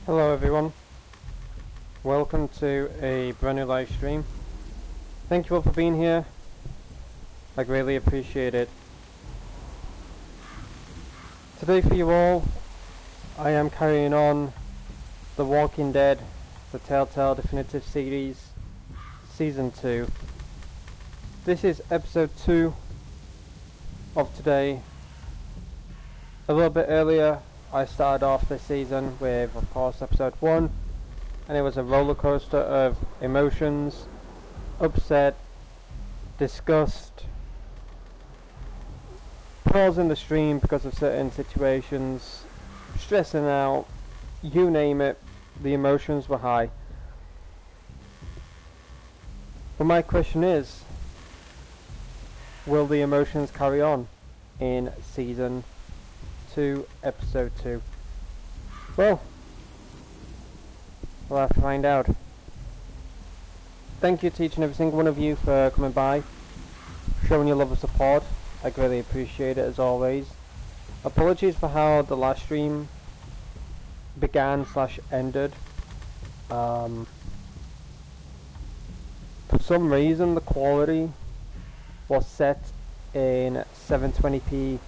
Hello everyone, welcome to a brand new live stream. Thank you all for being here, I greatly appreciate it. Today for you all, I am carrying on The Walking Dead, the Telltale Definitive Series, Season 2. This is episode 2 of today. A little bit earlier I started off this season with, of course, episode 1, and it was a roller coaster of emotions, upset, disgust, pausing the stream because of certain situations, stressing out, you name it, the emotions were high. But my question is, will the emotions carry on in season 2, episode 2? Well, we'll have to find out. Thank you to each and every single one of you for coming by, showing your love and support. I greatly appreciate it as always. Apologies for how the last stream began / ended. For some reason the quality was set in 720p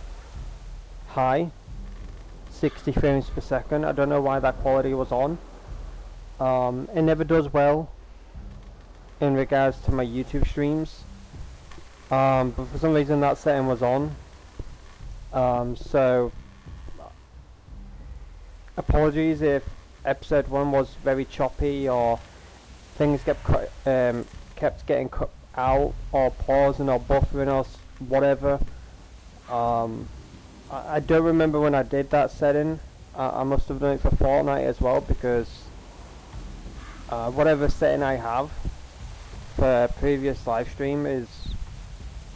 high, 60 frames per second. I don't know why that quality was on. It never does well in regards to my YouTube streams, but for some reason that setting was on. So apologies if episode 1 was very choppy or things kept getting cut out or pausing or buffering or whatever. I don't remember when I did that setting. I must have done it for Fortnite as well, because whatever setting I have for a previous live stream is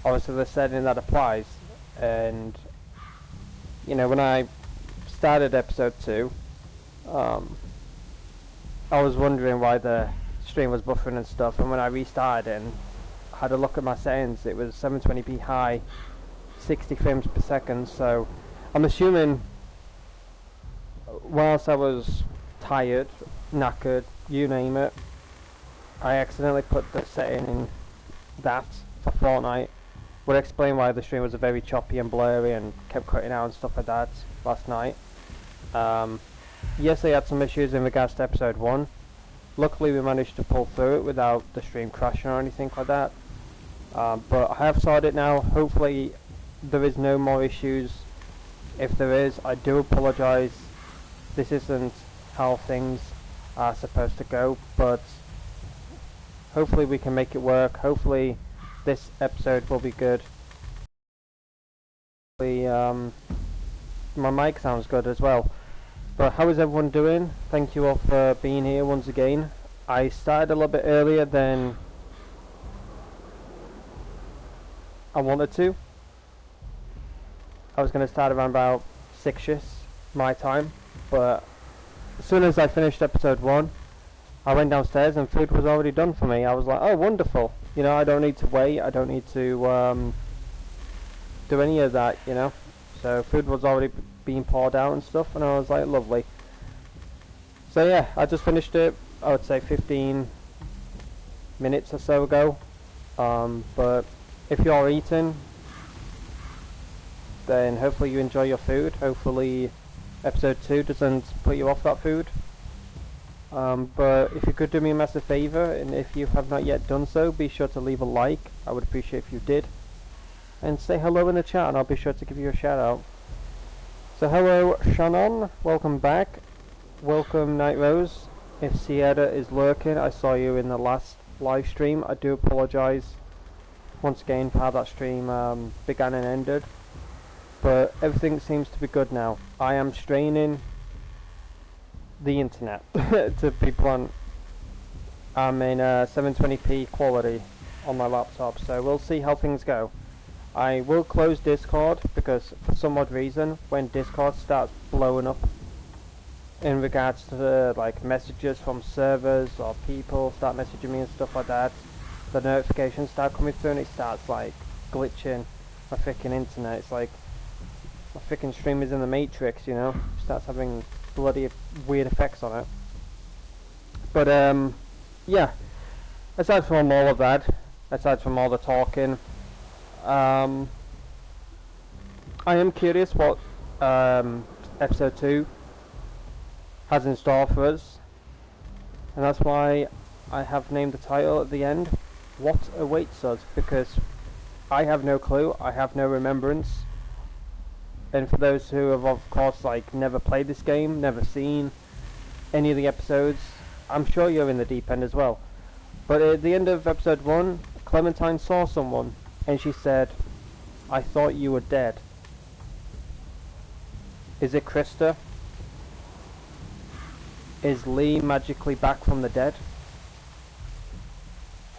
obviously the setting that applies. And you know, when I started episode 2, I was wondering why the stream was buffering and stuff, and when I restarted it and had a look at my settings, it was 720p high, 60 frames per second. So I'm assuming whilst I was tired, knackered, you name it, I accidentally put the setting in that for Fortnite. Would explain why the stream was very choppy and blurry and kept cutting out and stuff like that last night. Yes, I had some issues in regards to episode 1. Luckily we managed to pull through it without the stream crashing or anything like that. But I have sorted it now. Hopefully there is no more issues. If there is, I do apologise. This isn't how things are supposed to go, but hopefully we can make it work. Hopefully this episode will be good. My mic sounds good as well. But how is everyone doing? Thank you all for being here once again. I started a little bit earlier than I wanted to. I was going to start around about 6ish my time, but as soon as I finished episode 1, I went downstairs and food was already done for me. I was like, oh wonderful, you know, I don't need to wait, I don't need to do any of that, you know. So food was already being poured out and stuff, and I was like, lovely. So yeah, I just finished it, I would say 15 minutes or so ago. But if you're eating, then hopefully you enjoy your food. Hopefully episode 2 doesn't put you off that food. But if you could do me a massive favour, and if you have not yet done so, be sure to leave a like. I would appreciate if you did. And say hello in the chat, and I'll be sure to give you a shout out. So hello Shannon, welcome back. Welcome Night Rose. If Sierra is lurking, I saw you in the last live stream. I do apologise once again for how that stream began and ended. But everything seems to be good now. I am straining the internet to be blunt. I'm in 720p quality on my laptop, so we'll see how things go. I will close Discord because for some odd reason when Discord starts blowing up in regards to the, like, messages from servers or people start messaging me and stuff like that, the notifications start coming through and it starts like glitching my freaking internet. It's like my freaking stream is in the Matrix, you know. It starts having bloody weird effects on it. But yeah. Aside from all of that, aside from all the talking, I am curious what episode 2 has in store for us, and that's why I have named the title at the end, What Awaits Us, because I have no clue, I have no remembrance, and for those who have of course like never played this game, never seen any of the episodes, I'm sure you're in the deep end as well. But at the end of episode 1, Clementine saw someone, and she said, "I thought you were dead." Is it Krista? Is Lee magically back from the dead?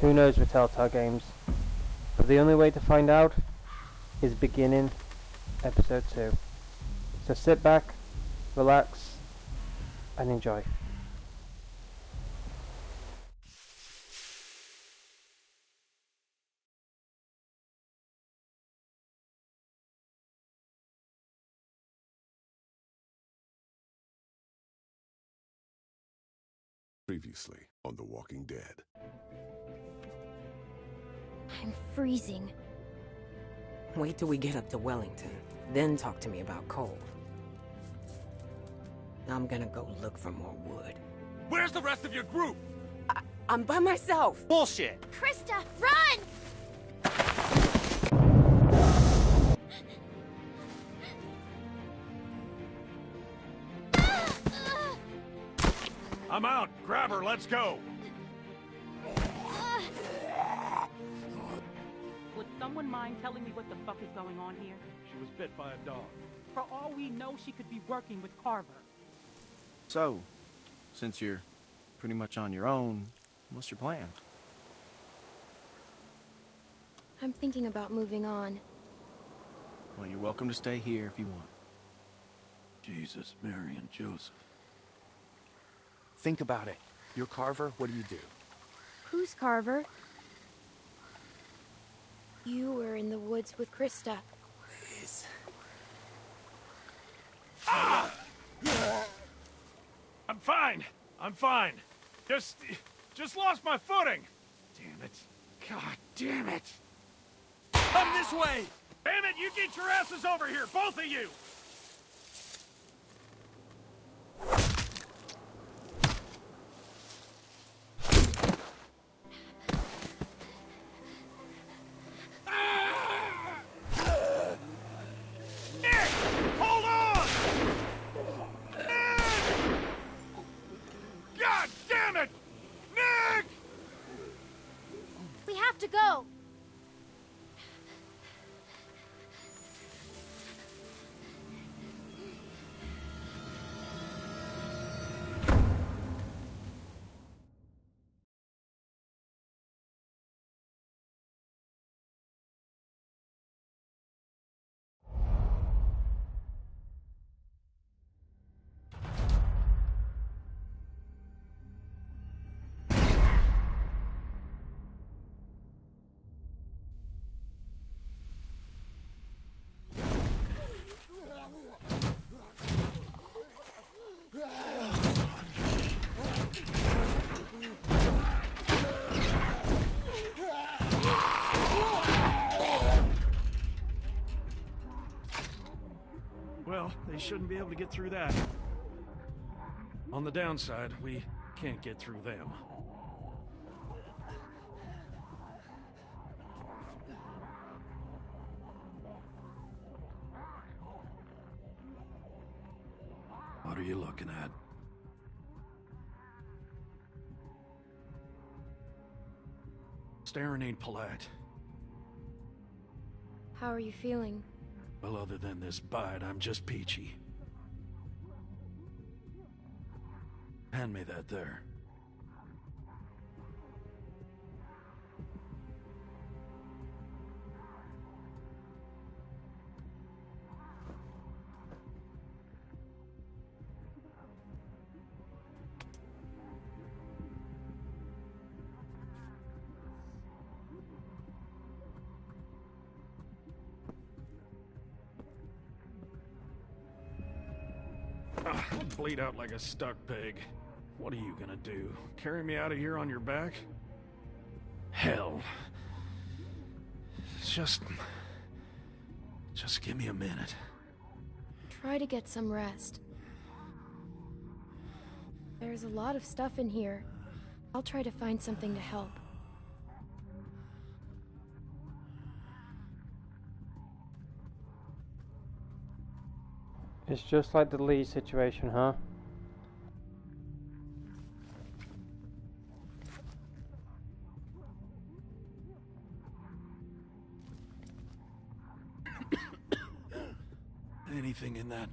Who knows with Telltale games? But the only way to find out is beginning episode 2. So sit back, relax, and enjoy. Previously on The Walking Dead. I'm freezing. Wait till we get up to Wellington, then talk to me about cold. I'm gonna go look for more wood. Where's the rest of your group? I'm by myself! Bullshit! Krista, run! I'm out. Grab her. Let's go. Would someone mind telling me what the fuck is going on here? She was bit by a dog. For all we know, she could be working with Carver. So, since you're pretty much on your own, what's your plan? I'm thinking about moving on. Well, you're welcome to stay here if you want. Jesus, Mary, and Joseph. Think about it. You're Carver, what do you do? Who's Carver? You were in the woods with Krista. Liz. I'm fine. I'm fine. Just lost my footing. Damn it. God damn it. Come this way. Damn it, you get your asses over here, both of you. To go. Well, they shouldn't be able to get through that. On the downside, we can't get through them. What are you looking at? Staring ain't polite. How are you feeling? Well, other than this bite, I'm just peachy. Hand me that there. I'd bleed out like a stuck pig. What are you gonna do? Carry me out of here on your back? Hell. Just give me a minute. Try to get some rest. There's a lot of stuff in here. I'll try to find something to help. It's just like the Lee situation, huh? Anything in that?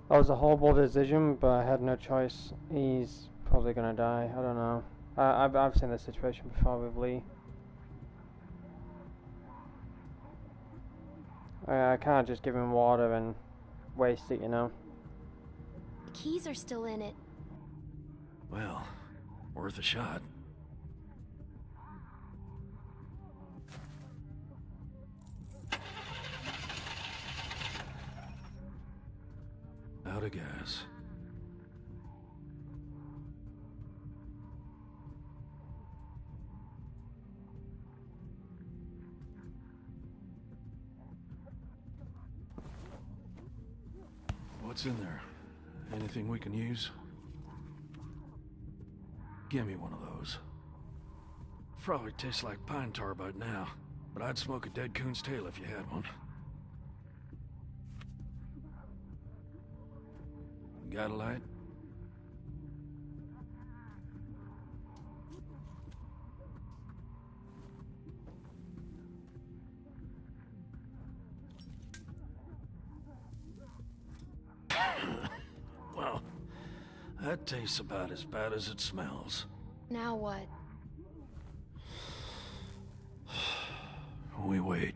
That was a horrible decision, but I had no choice. He's probably gonna die. I don't know. I've seen this situation before with Lee. I can't just give him water and waste it, you know. The keys are still in it. Well, worth a shot. Out of gas. What's in there? Anything we can use? Give me one of those. Probably tastes like pine tar by now, but I'd smoke a dead coon's tail if you had one. Got a light? Well, that tastes about as bad as it smells. Now what? We wait.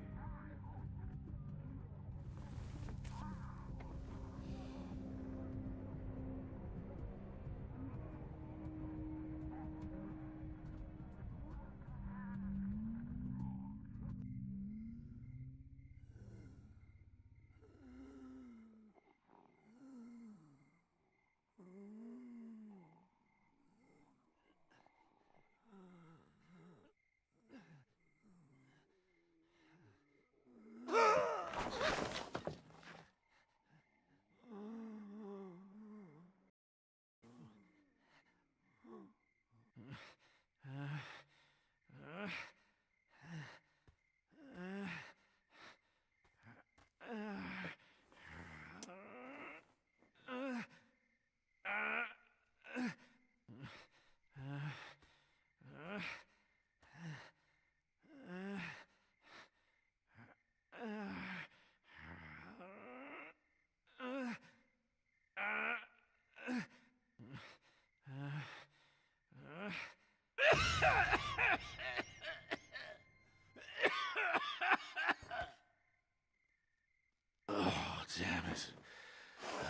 Oh, damn it.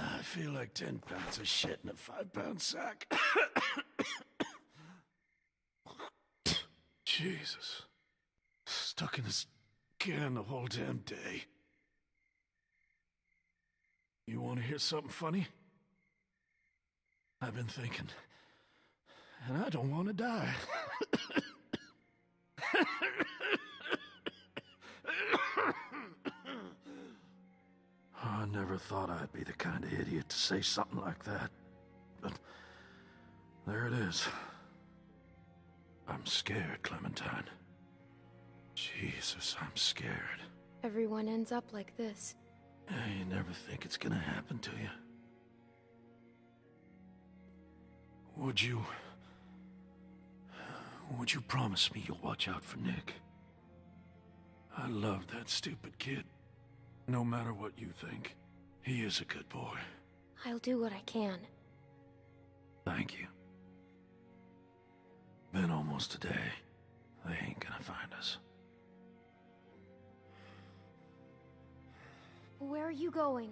I feel like 10 pounds of shit in a 5-pound sack. Jesus. Stuck in this can the whole damn day. You want to hear something funny? I've been thinking, and I don't want to die. I never thought I'd be the kind of idiot to say something like that. But there it is. I'm scared, Clementine. Jesus, I'm scared. Everyone ends up like this. You never think it's gonna happen to you. Would you promise me you'll watch out for Nick? I love that stupid kid. No matter what you think, he is a good boy. I'll do what I can. Thank you. Been almost a day. They ain't gonna find us. Where are you going?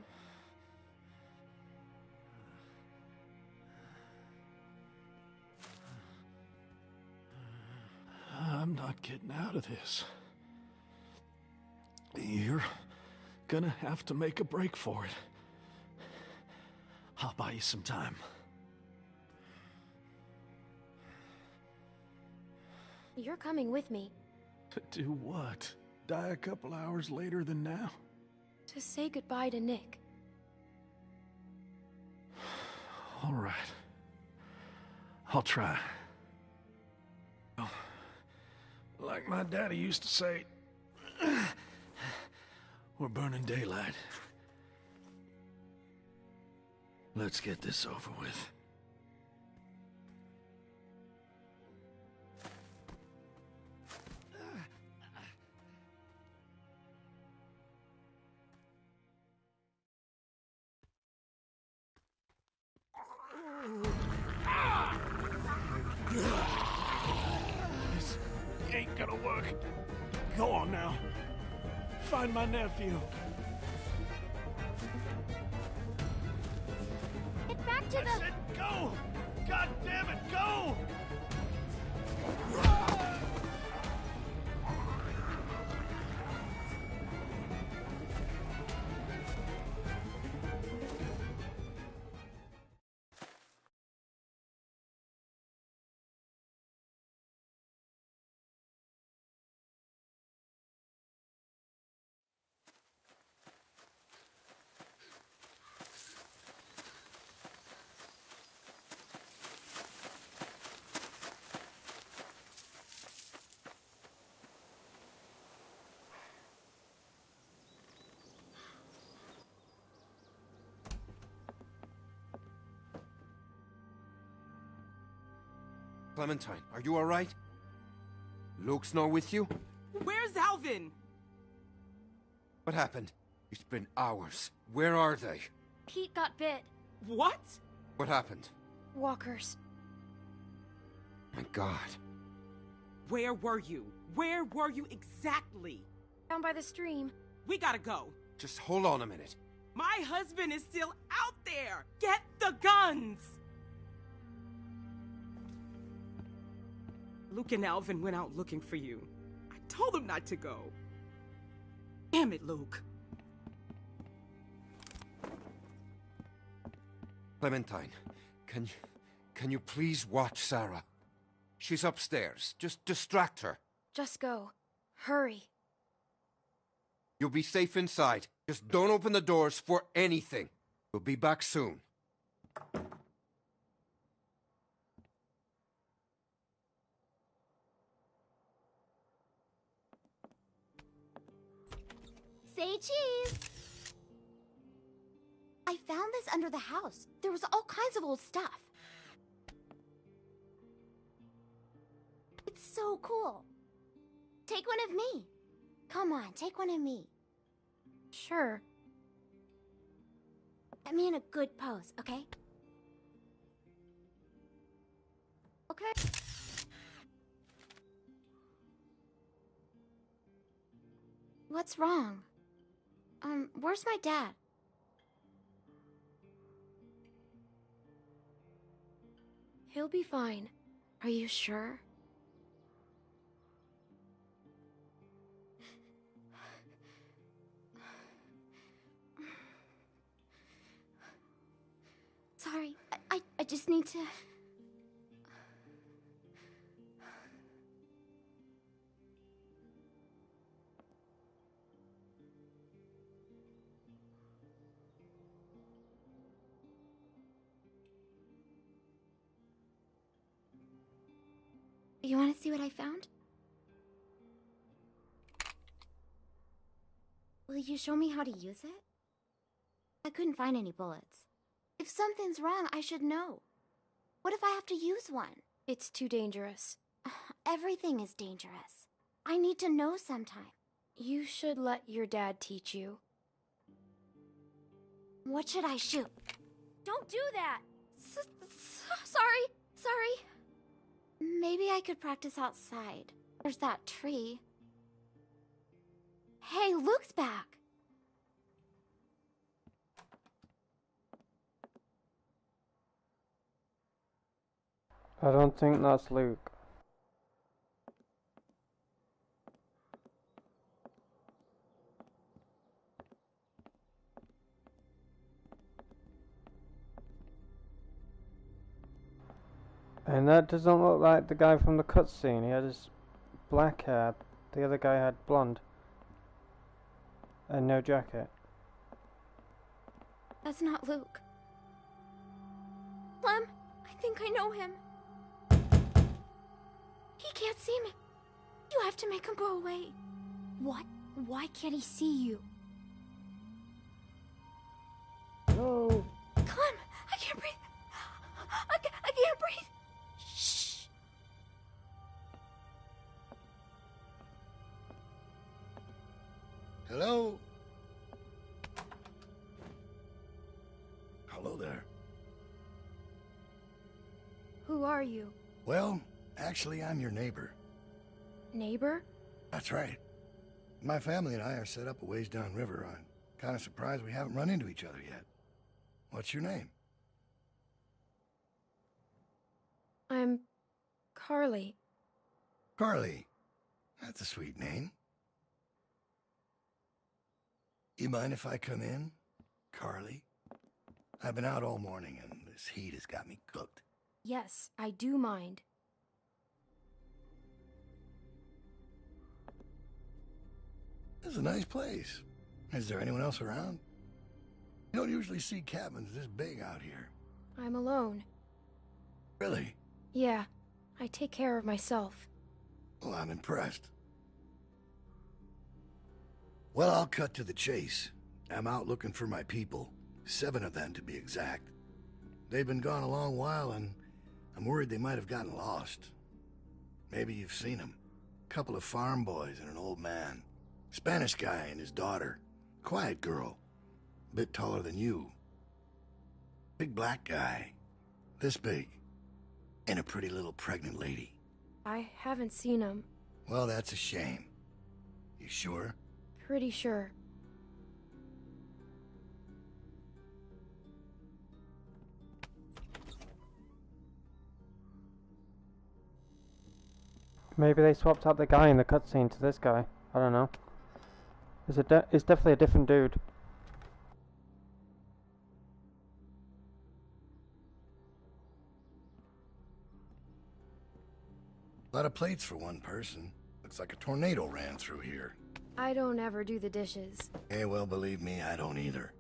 not getting out of this. You're gonna have to make a break for it. I'll buy you some time. You're coming with me. To do what? Die a couple hours later than now? To say goodbye to Nick. All right. I'll try. Well, like my daddy used to say, we're burning daylight. Let's get this over with. This ain't gonna work. Go on now. Find my nephew. Get back to I said go! God damn it, go! Clementine, are you all right? Luke's not with you? Where's Alvin? What happened? It's been hours. Where are they? Pete got bit. What? What happened? Walkers. My God. Where were you? Where were you exactly? Down by the stream. We gotta go. Just hold on a minute. My husband is still out there. Get the guns. Luke and Alvin went out looking for you. I told them not to go. Damn it, Luke. Clementine, can you please watch Sarah? She's upstairs. Just distract her. Just go. Hurry. You'll be safe inside. Just don't open the doors for anything. We'll be back soon. Say cheese! I found this under the house. There was all kinds of old stuff. It's so cool. Take one of me. Come on, take one of me. Sure. Get me in a good pose, okay? Okay. What's wrong? Where's my dad? He'll be fine. Are you sure? Sorry, I just need to... You want to see what I found? Will you show me how to use it? I couldn't find any bullets. If something's wrong, I should know. What if I have to use one? It's too dangerous. Everything is dangerous. I need to know sometime. You should let your dad teach you. What should I shoot? Don't do that! Sorry. Maybe I could practice outside. There's that tree. Hey, Luke's back! I don't think that's Luke. And that doesn't look like the guy from the cutscene. He had his black hair. The other guy had blonde. And no jacket. That's not Luke. Clem, I think I know him. He can't see me. You have to make him go away. What? Why can't he see you? No. Clem, I can't breathe. I can't breathe. Shh. Hello? Hello there. Who are you? Well, actually, I'm your neighbor. Neighbor? That's right. My family and I are set up a ways downriver. I'm kind of surprised we haven't run into each other yet. What's your name? I'm Carly. Carly. That's a sweet name. You mind if I come in, Carly? I've been out all morning and this heat has got me cooked. Yes, I do mind. This is a nice place. Is there anyone else around? You don't usually see cabins this big out here. I'm alone. Really? Yeah, I take care of myself. Well, I'm impressed. Well, I'll cut to the chase. I'm out looking for my people. 7 of them, to be exact. They've been gone a long while, and I'm worried they might have gotten lost. Maybe you've seen them. A couple of farm boys and an old man. Spanish guy and his daughter. Quiet girl. A bit taller than you. Big black guy. This big. And a pretty little pregnant lady. I haven't seen him. Well, that's a shame. You sure? Pretty sure. Maybe they swapped out the guy in the cutscene to this guy. I don't know. It's definitely a different dude. A lot of plates for one person. Looks like a tornado ran through here. I don't ever do the dishes. Eh, well, believe me, I don't either.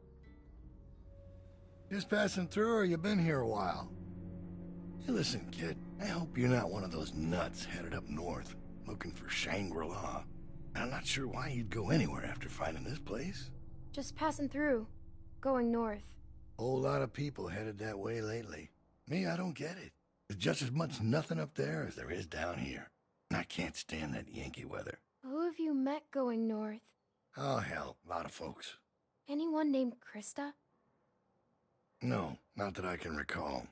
Just passing through, or you been here a while? Hey, listen, kid, I hope you're not one of those nuts headed up north, looking for Shangri-La. I'm not sure why you'd go anywhere after finding this place. Just passing through. Going north. Whole lot of people headed that way lately. Me, I don't get it. There's just as much nothing up there as there is down here. And I can't stand that Yankee weather. Who have you met going north? Oh, hell, a lot of folks. Anyone named Krista? No, not that I can recall.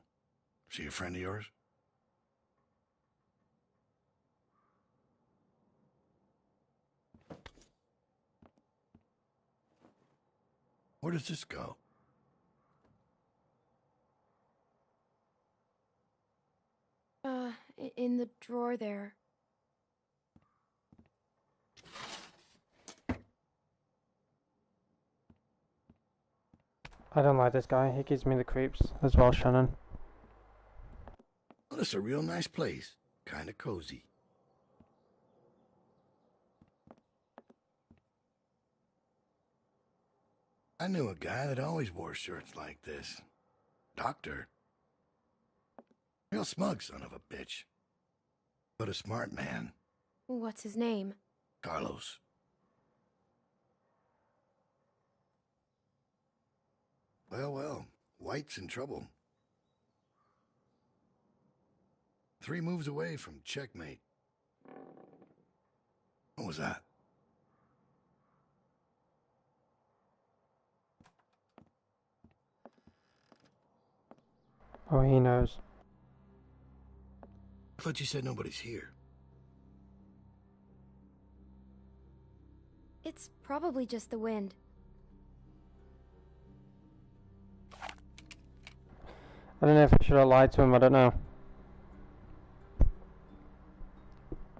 She a friend of yours? Where does this go? In the drawer there. I don't like this guy. He gives me the creeps as well, Shannon. Well, this is a real nice place. Kinda cozy. I knew a guy that always wore shirts like this. Doctor. Real smug son of a bitch. But a smart man. What's his name? Carlos. Well, White's in trouble. 3 moves away from checkmate. What was that? Oh, he knows. I thought you said nobody's here. It's probably just the wind. I don't know if I should have lied to him, I don't know.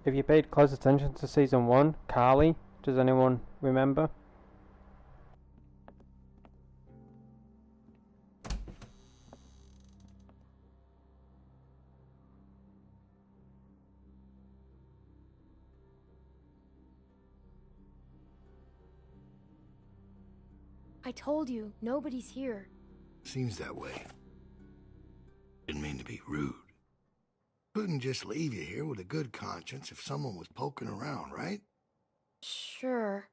If you paid close attention to Season 1, Carly, does anyone remember? I told you, nobody's here. Seems that way. Didn't mean to be rude. Couldn't just leave you here with a good conscience if someone was poking around, right? Sure.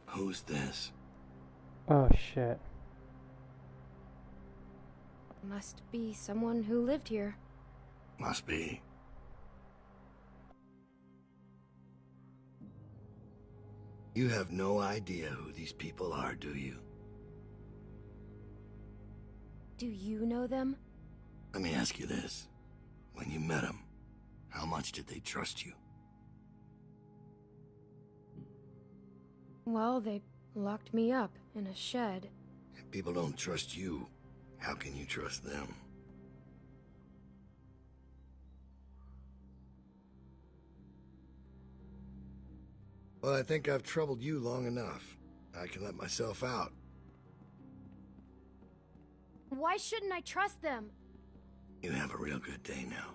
Who's this? Oh shit. Must be someone who lived here. Must be. You have no idea who these people are, do you? Do you know them? Let me ask you this. When you met them, how much did they trust you? Well, they locked me up in a shed. If people don't trust you, how can you trust them? Well, I think I've troubled you long enough. I can let myself out. Why shouldn't I trust them? You have a real good day now.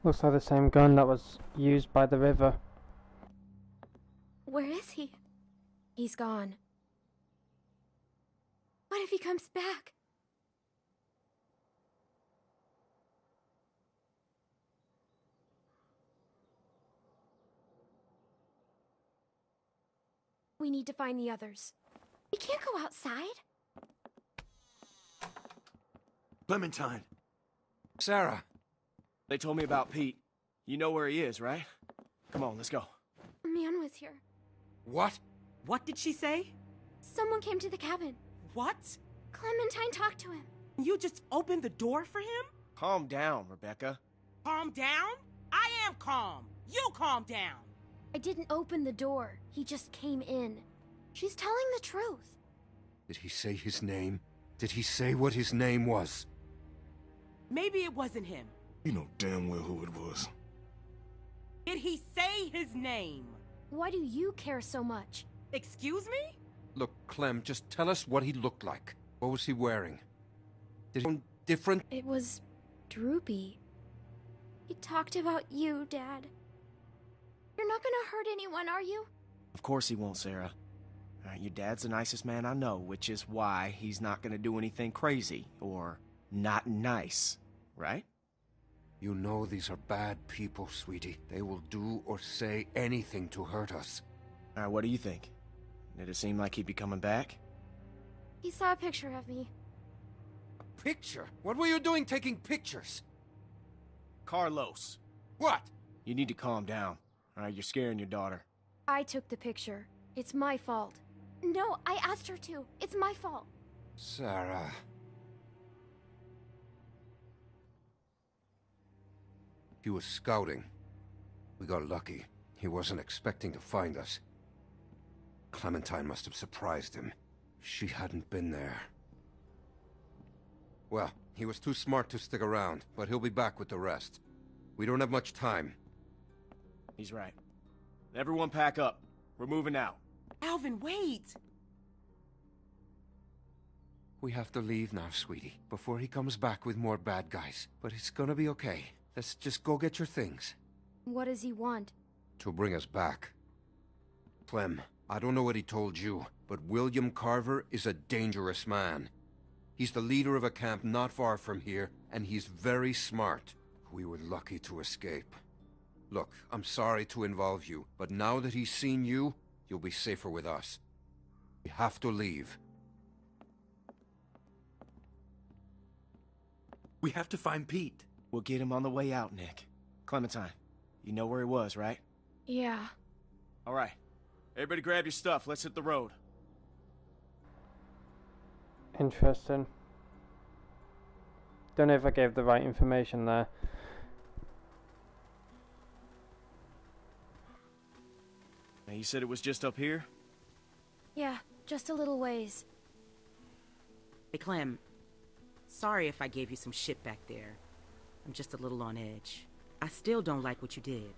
Looks like the same gun that was used by the river. Where is he? He's gone. What if he comes back? We need to find the others. We can't go outside. Clementine. Sarah. They told me about Pete. You know where he is, right? Come on, let's go. A man was here. What? What did she say? Someone came to the cabin. What? Clementine talked to him. You just opened the door for him? Calm down, Rebecca. Calm down? I am calm. You calm down. I didn't open the door. He just came in. She's telling the truth. Did he say his name? Did he say what his name was? Maybe it wasn't him. You know damn well who it was. Did he say his name? Why do you care so much? Excuse me? Look, Clem, just tell us what he looked like. What was he wearing? Did he look different? It was droopy. He talked about you, Dad. You're not gonna hurt anyone, are you? Of course he won't, Sarah. Your dad's the nicest man I know, which is why he's not gonna do anything crazy or not nice, right? You know these are bad people, sweetie. They will do or say anything to hurt us. Alright, what do you think? Did it seem like he'd be coming back? He saw a picture of me. A picture? What were you doing taking pictures? Carlos. What? You need to calm down. Alright, you're scaring your daughter. I took the picture. It's my fault. No, I asked her to. It's my fault. Sarah. He was scouting. We got lucky. He wasn't expecting to find us. Clementine must have surprised him. She hadn't been there. Well, he was too smart to stick around, but he'll be back with the rest. We don't have much time. He's right. Everyone pack up. We're moving out. Alvin, wait! We have to leave now, sweetie, before he comes back with more bad guys. But it's gonna be okay. Let's just go get your things. What does he want? To bring us back. Clem, I don't know what he told you, but William Carver is a dangerous man. He's the leader of a camp not far from here, and he's very smart. We were lucky to escape. Look, I'm sorry to involve you, but now that he's seen you, you'll be safer with us. We have to leave. We have to find Pete. We'll get him on the way out, Nick. Clementine, you know where he was, right? Yeah. Alright. Everybody grab your stuff. Let's hit the road. Interesting. Don't know if I gave the right information there. Now, you said it was just up here? Yeah, just a little ways. Hey, Clem. Sorry if I gave you some shit back there. I'm just a little on edge. I still don't like what you did.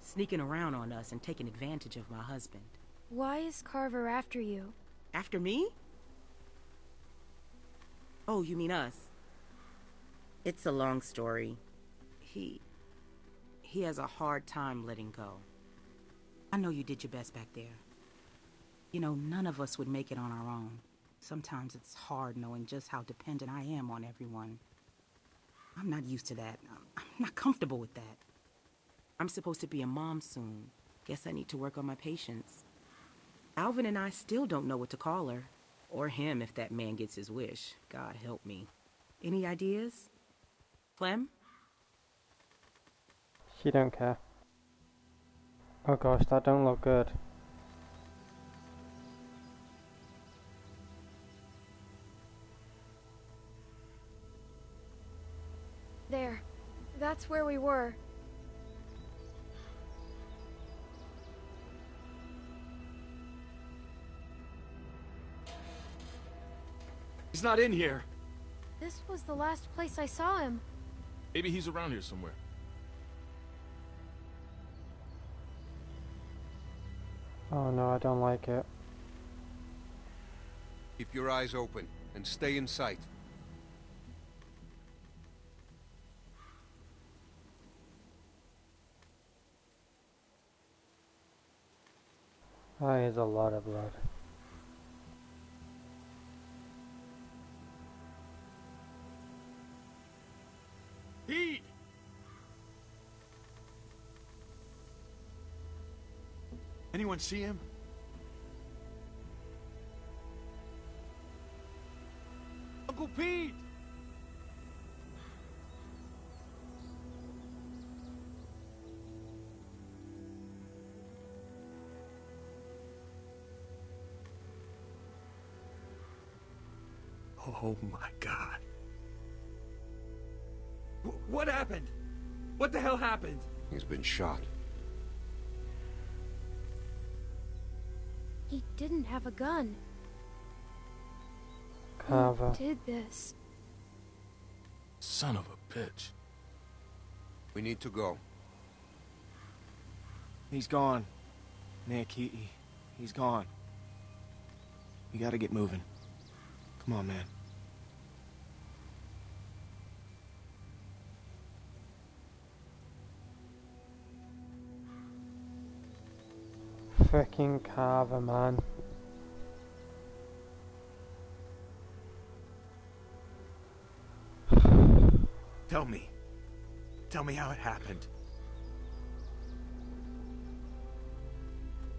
Sneaking around on us and taking advantage of my husband. Why is Carver after you? After me? Oh, you mean us? It's a long story. He has a hard time letting go. I know you did your best back there. You know, none of us would make it on our own. Sometimes it's hard knowing just how dependent I am on everyone. I'm not used to that. I'm not comfortable with that. I'm supposed to be a mom soon. Guess I need to work on my patience. Alvin and I still don't know what to call her. Or him if that man gets his wish. God help me. Any ideas? Clem? She don't care. Oh gosh, that don't look good. There. That's where we were. He's not in here. This was the last place I saw him. Maybe he's around here somewhere. Oh no, I don't like it. Keep your eyes open and stay in sight. That is a lot of blood. Pete! Anyone see him? Uncle Pete! Oh my God. What happened? What the hell happened? He's been shot. He didn't have a gun. Carver. Who did this? Son of a bitch. We need to go. He's gone. Nick, he's gone. We gotta get moving. Come on, man. Freaking Carver, man. Tell me. Tell me how it happened.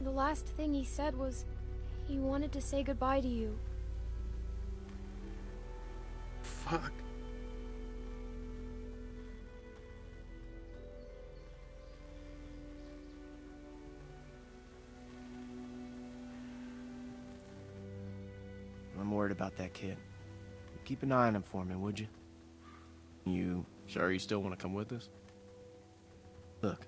The last thing he said was he wanted to say goodbye to you. Fuck. I'm worried about that kid. Keep an eye on him for me, would you? You sure you still want to come with us? Look,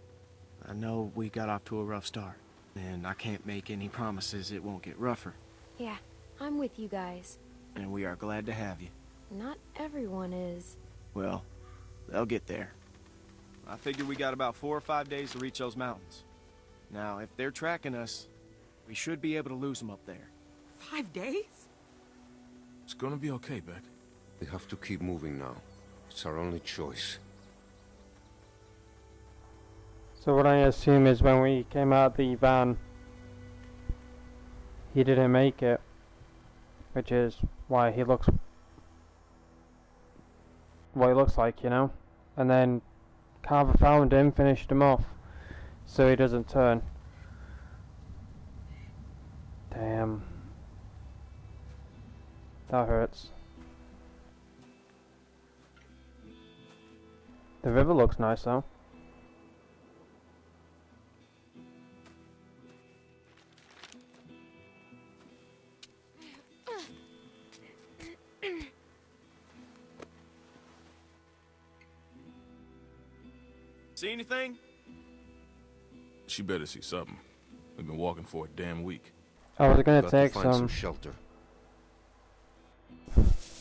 I know we got off to a rough start, and I can't make any promises it won't get rougher. Yeah, I'm with you guys. And we are glad to have you. Not everyone is. Well, they'll get there. I figure we got about 4 or 5 days to reach those mountains. Now, if they're tracking us, we should be able to lose them up there. 5 days? It's gonna be okay, Beck. We have to keep moving now. It's our only choice. So what I assume is when we came out of the van, he didn't make it, which is why he looks what he looks like, you know? And then Carver found him, finished him off, so he doesn't turn. Damn. That hurts. The river looks nice though. See anything? She better see something. We've been walking for a damn week. I was gonna Got take to find some. shelter.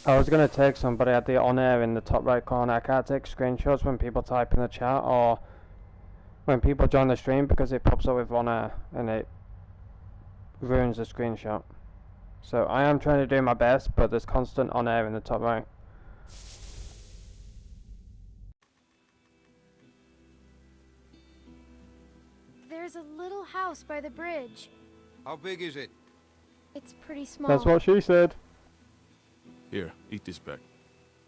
I was gonna take some, but I had the on air in the top right corner. I can't take screenshots when people type in the chat or when people join the stream because it pops up with on air and it ruins the screenshot. So I am trying to do my best, but there's constant on air in the top right. There's a little house by the bridge. How big is it? It's pretty small. That's what she said. Here, eat this back.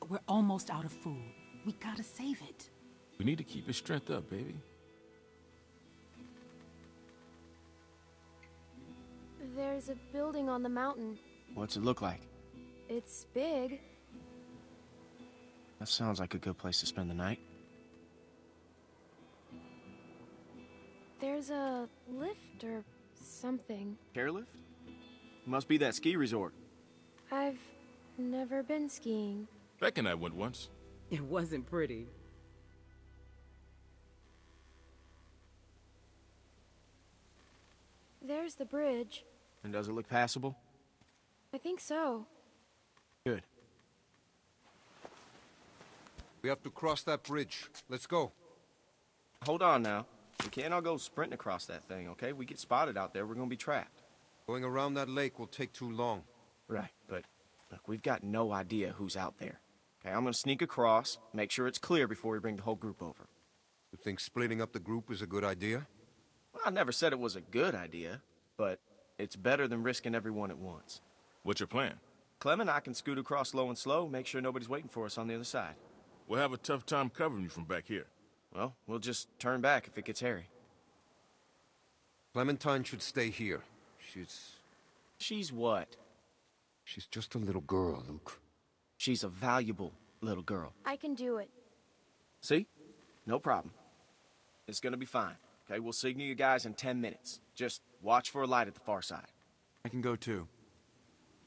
We're almost out of food. We gotta save it. We need to keep his strength up, baby. There's a building on the mountain. What's it look like? It's big. That sounds like a good place to spend the night. There's a lift or something. Chairlift? Must be that ski resort. I've never been skiing. Beck and I went once. It wasn't pretty. There's the bridge. And does it look passable? I think so. Good. We have to cross that bridge. Let's go. Hold on now. We can't all go sprinting across that thing, okay? We get spotted out there, we're gonna be trapped. Going around that lake will take too long. Right, but look, we've got no idea who's out there. Okay, I'm gonna sneak across, make sure it's clear before we bring the whole group over. You think splitting up the group is a good idea? Well, I never said it was a good idea, but it's better than risking everyone at once. What's your plan? Clem and I can scoot across low and slow, make sure nobody's waiting for us on the other side. We'll have a tough time covering you from back here. Well, we'll just turn back if it gets hairy. Clementine should stay here. She's what? She's just a little girl, Luke. She's a valuable little girl. I can do it. See? No problem. It's gonna be fine. Okay, we'll signal you guys in 10 minutes. Just watch for a light at the far side. I can go too.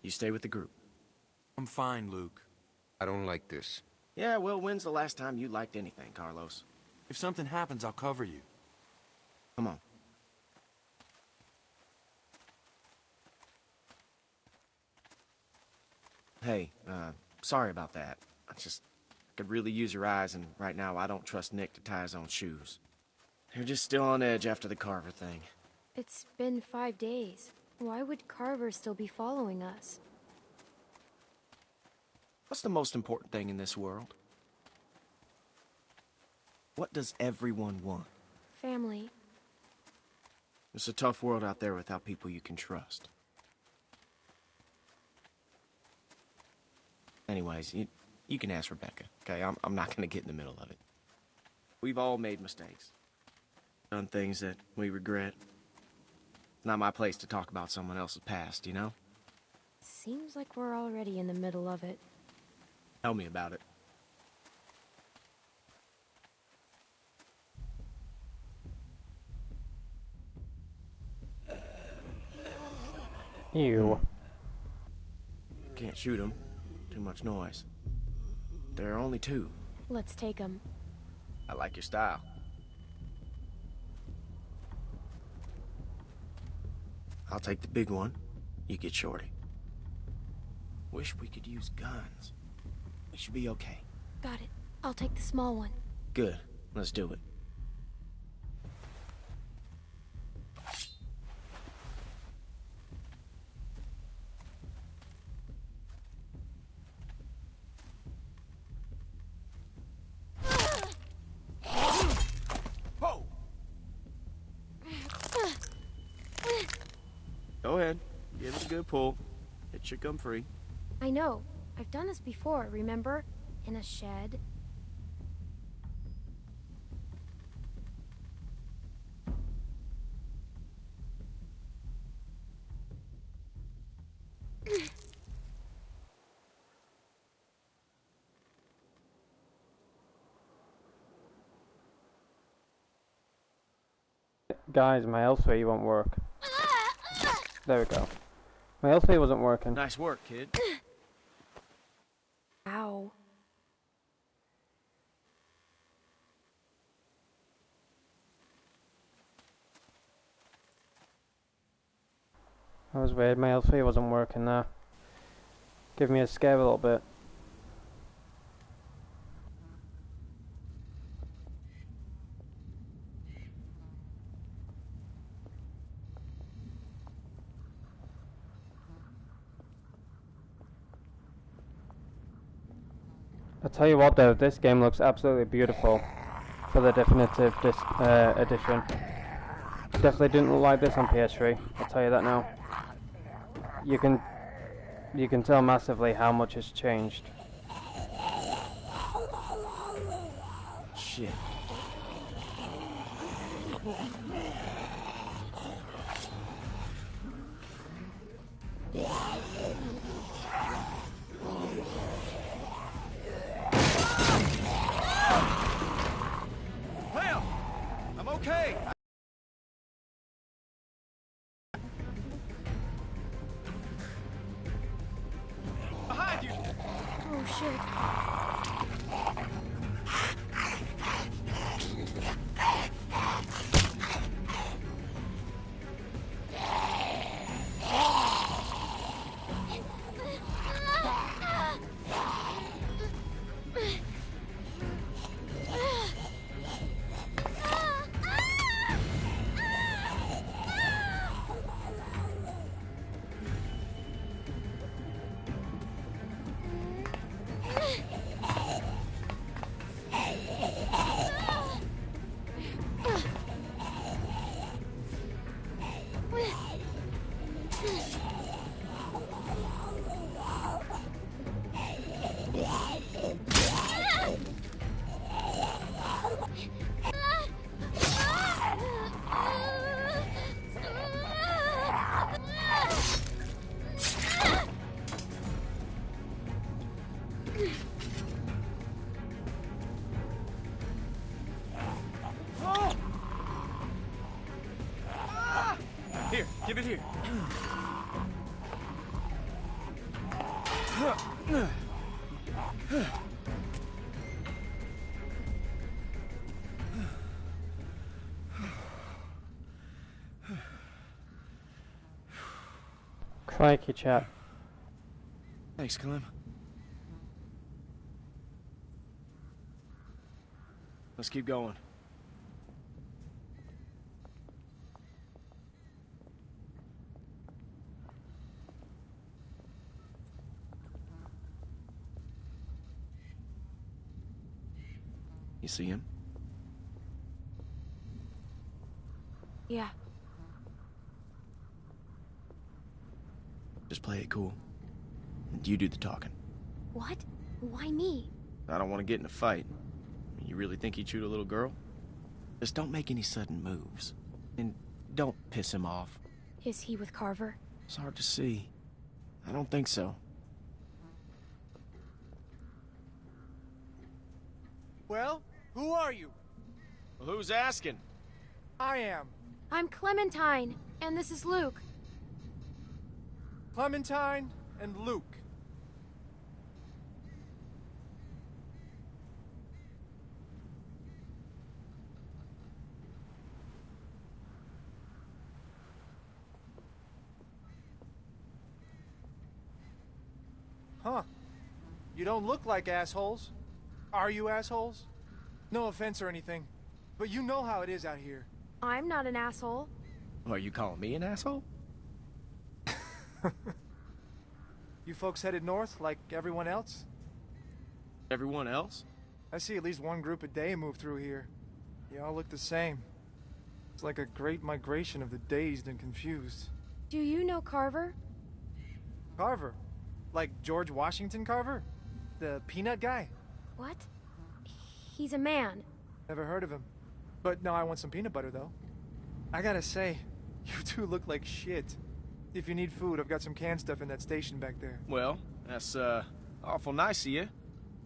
You stay with the group. I'm fine, Luke. I don't like this. Yeah, well, when's the last time you liked anything, Carlos? If something happens, I'll cover you. Come on. Hey, sorry about that. I could really use your eyes, and right now I don't trust Nick to tie his own shoes. They're just still on edge after the Carver thing. It's been 5 days. Why would Carver still be following us? What's the most important thing in this world? What does everyone want? Family. It's a tough world out there without people you can trust. Anyways, you can ask Rebecca, okay? I'm not gonna get in the middle of it. We've all made mistakes. Done things that we regret. It's not my place to talk about someone else's past, you know? Seems like we're already in the middle of it. Tell me about it. Ew. Can't shoot them. Too much noise. There are only 2. Let's take him. I like your style. I'll take the big one. You get Shorty. Wish we could use guns. We should be okay. Got it. I'll take the small one. Good. Let's do it. Go ahead. Give it a good pull. It should come free. I know. I've done this before, remember? In a shed. Guys, my L3 won't work. There we go. My L3 wasn't working. Nice work, kid. Ow. That was weird, my L3 wasn't working there. Give me a scare a little bit. I'll tell you what though, this game looks absolutely beautiful for the definitive edition. Definitely didn't look like this on PS3, I'll tell you that now. You can tell massively how much has changed. Shit. Clem! I'm okay! Behind you! Oh shit. Here, give it here. Crikey, chat. Thanks, Clem. Let's keep going. You see him? Yeah. Just play it cool. You do the talking. What? Why me? I don't want to get in a fight. You really think he'd shoot a little girl? Just don't make any sudden moves. And don't piss him off. Is he with Carver? It's hard to see. I don't think so. Well, who are you? Well, who's asking? I am. I'm Clementine, and this is Luke. Clementine and Luke. Huh. You don't look like assholes. Are you assholes? No offense or anything, but you know how it is out here. I'm not an asshole. Are you calling me an asshole? You folks headed north like everyone else? Everyone else? I see at least one group a day move through here. You all look the same. It's like a great migration of the dazed and confused. Do you know Carver? Carver? Like George Washington Carver? The peanut guy? What? He's a man. Never heard of him. But no, I want some peanut butter, though. I gotta say, you two look like shit. If you need food, I've got some canned stuff in that station back there. Well, that's, awful nice of you.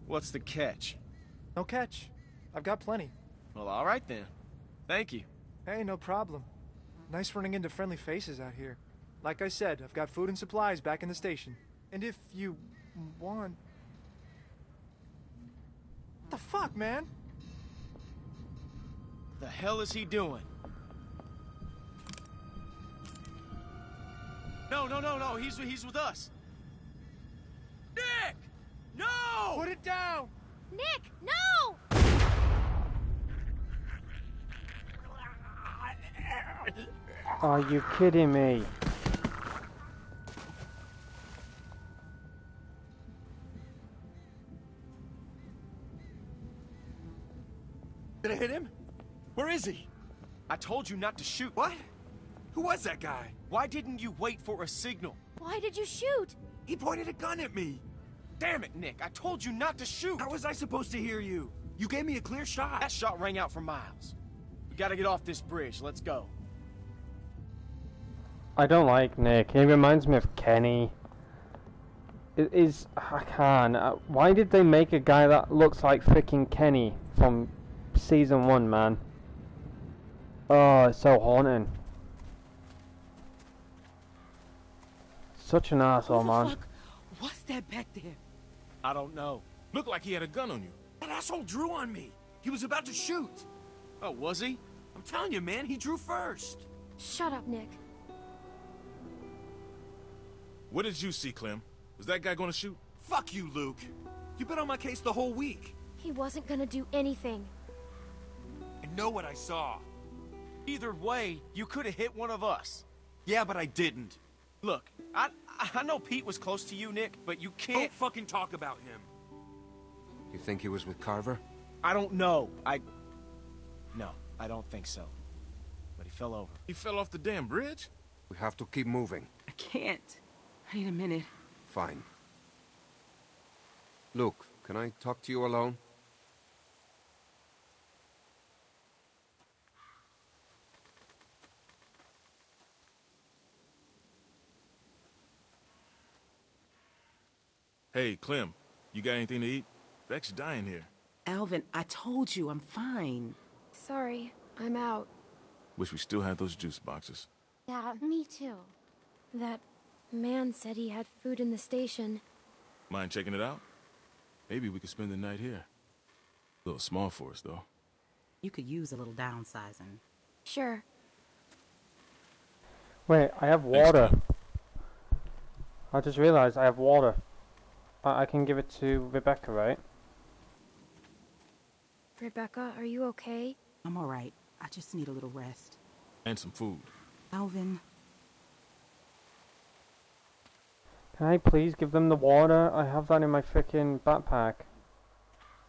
What's the catch? No catch. I've got plenty. Well, all right then. Thank you. Hey, no problem. Nice running into friendly faces out here. Like I said, I've got food and supplies back in the station. And if you want... What the fuck, man? The hell is he doing? No, he's with us. Nick! No! Put it down! Nick, no! Are you kidding me? Did I hit him? Where is he? I told you not to shoot. What? Who was that guy? Why didn't you wait for a signal? Why did you shoot? He pointed a gun at me. Damn it, Nick. I told you not to shoot. How was I supposed to hear you? You gave me a clear shot. That shot rang out for miles. We gotta get off this bridge. Let's go. I don't like Nick. He reminds me of Kenny. I can't. Why did they make a guy that looks like freaking Kenny from season 1, man? Oh, it's so haunting. Such an asshole, man. Fuck? What's that back there? I don't know. Looked like he had a gun on you. That asshole drew on me. He was about to shoot. Oh, was he? I'm telling you, man, he drew first. Shut up, Nick. What did you see, Clem? Was that guy gonna shoot? Fuck you, Luke. You've been on my case the whole week. He wasn't gonna do anything. I know what I saw. Either way, you could have hit one of us. Yeah, but I didn't. Look, I know Pete was close to you, Nick, but you can't... Don't fucking talk about him. You think he was with Carver? I don't know. No, I don't think so. But he fell over. He fell off the damn bridge? We have to keep moving. I can't. I need a minute. Fine. Luke, can I talk to you alone? Hey, Clem, you got anything to eat? Beck's dying here. Alvin, I told you I'm fine. Sorry, I'm out. Wish we still had those juice boxes. Yeah, me too. That man said he had food in the station. Mind checking it out? Maybe we could spend the night here. A little small for us, though. You could use a little downsizing. Sure. Wait, I have water. I just realized I have water. I can give it to Rebecca, right? Rebecca, are you okay? I'm all right. I just need a little rest. And some food. Alvin. Can I please give them the water? I have that in my freaking backpack.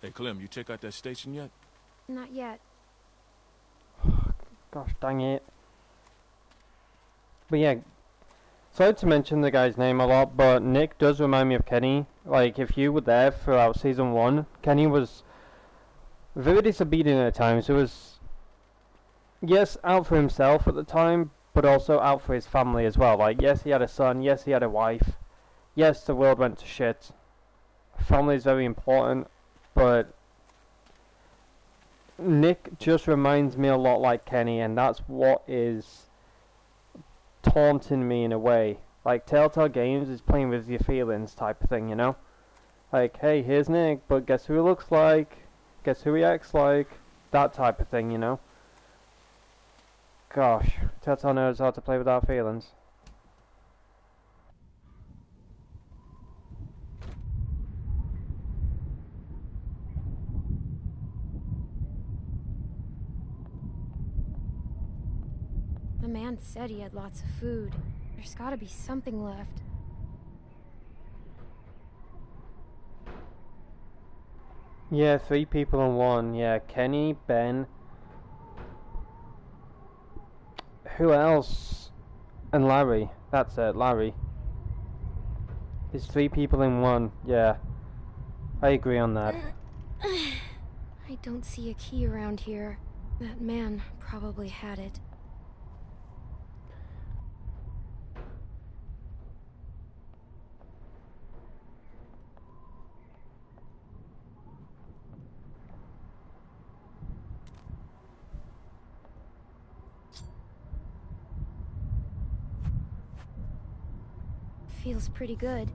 Hey, Clem, you check out that station yet? Not yet. Gosh dang it. But yeah, sorry to mention the guy's name a lot, but Nick does remind me of Kenny. Like, if you were there throughout season 1, Kenny was very disobedient at times. He was, yes, out for himself at the time, but also out for his family as well. Like, yes, he had a son, yes, he had a wife, yes, the world went to shit. Family is very important, but Nick just reminds me a lot like Kenny, and that's what is taunting me in a way. Like, Telltale Games is playing with your feelings type of thing, you know? Like, hey, here's Nick, but guess who he looks like? Guess who he acts like? That type of thing, you know? Gosh, Telltale knows how to play with our feelings. The man said he had lots of food. There's gotta be something left. Yeah, 3 people in 1. Yeah, Kenny, Ben. Who else? And Larry. That's it, Larry. It's 3 people in 1. Yeah. I agree on that. I don't see a key around here. That man probably had it. Feels pretty good.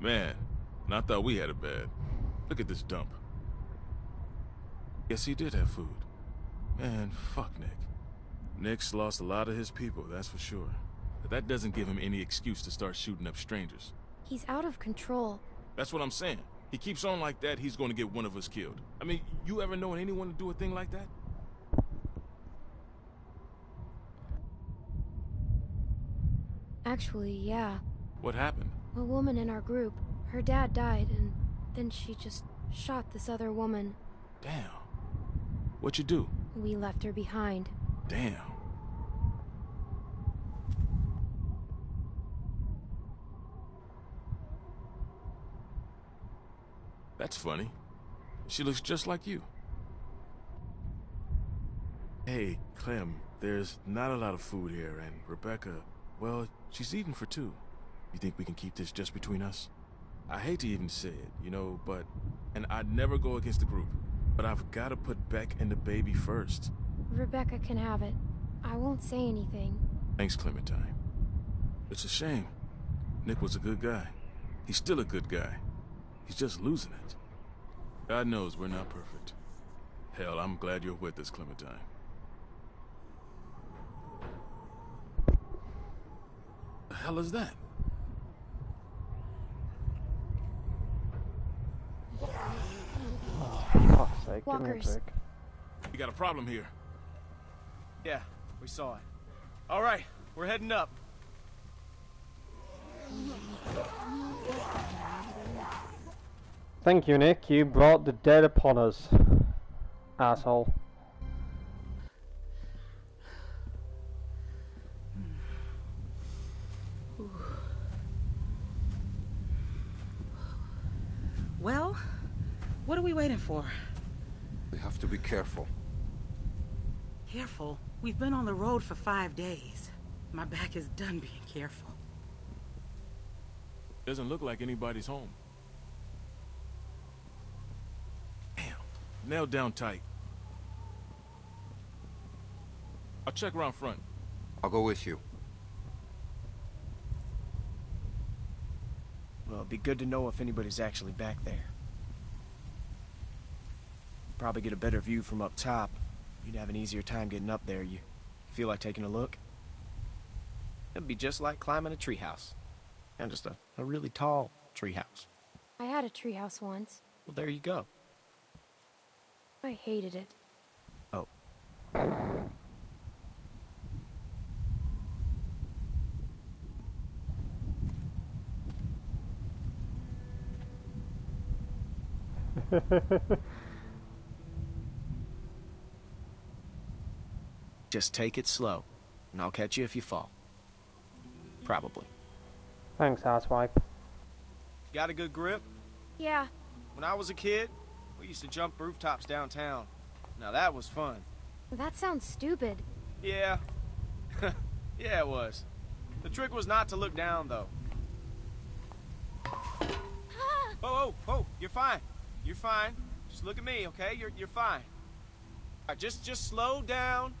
Man, and I thought we had it bad. Look at this dump. Guess he did have food. Man, fuck Nick. Nick's lost a lot of his people, that's for sure. But that doesn't give him any excuse to start shooting up strangers. He's out of control. That's what I'm saying. He keeps on like that, he's gonna get one of us killed. I mean, you ever known anyone to do a thing like that? Actually, yeah. What happened? A woman in our group. Her dad died, and then she just shot this other woman. Damn. What'd you do? We left her behind. Damn. That's funny. She looks just like you. Hey, Clem, there's not a lot of food here, and Rebecca, well, she's eating for two. You think we can keep this just between us? I hate to even say it, you know, but... And I'd never go against the group, but I've got to put Beck and the baby first. Rebecca can have it. I won't say anything. Thanks, Clementine. It's a shame. Nick was a good guy. He's still a good guy. He's just losing it. God knows we're not perfect. Hell, I'm glad you're with us, Clementine. The hell is that? Fuck's sake, give me a Walkers. break. We got a problem here. Yeah, we saw it. All right, we're heading up. Thank you, Nick. You brought the dead upon us. Asshole. Well, what are we waiting for? We have to be careful. Careful? We've been on the road for 5 days. My back is done being careful. Doesn't look like anybody's home. Damn. Nailed down tight. I'll check around front. I'll go with you. Well, it'd be good to know if anybody's actually back there. Probably get a better view from up top. You'd have an easier time getting up there. You feel like taking a look? It'd be just like climbing a treehouse. And just a really tall treehouse. I had a treehouse once. Well, there you go. I hated it. Oh. Just take it slow, and I'll catch you if you fall. Probably. Thanks, housewife. Got a good grip? Yeah. When I was a kid, we used to jump rooftops downtown. Now that was fun. That sounds stupid. Yeah. Yeah, it was. The trick was not to look down, though. Oh, you're fine. You're fine. Just look at me, okay? You're fine. All right, just slow down.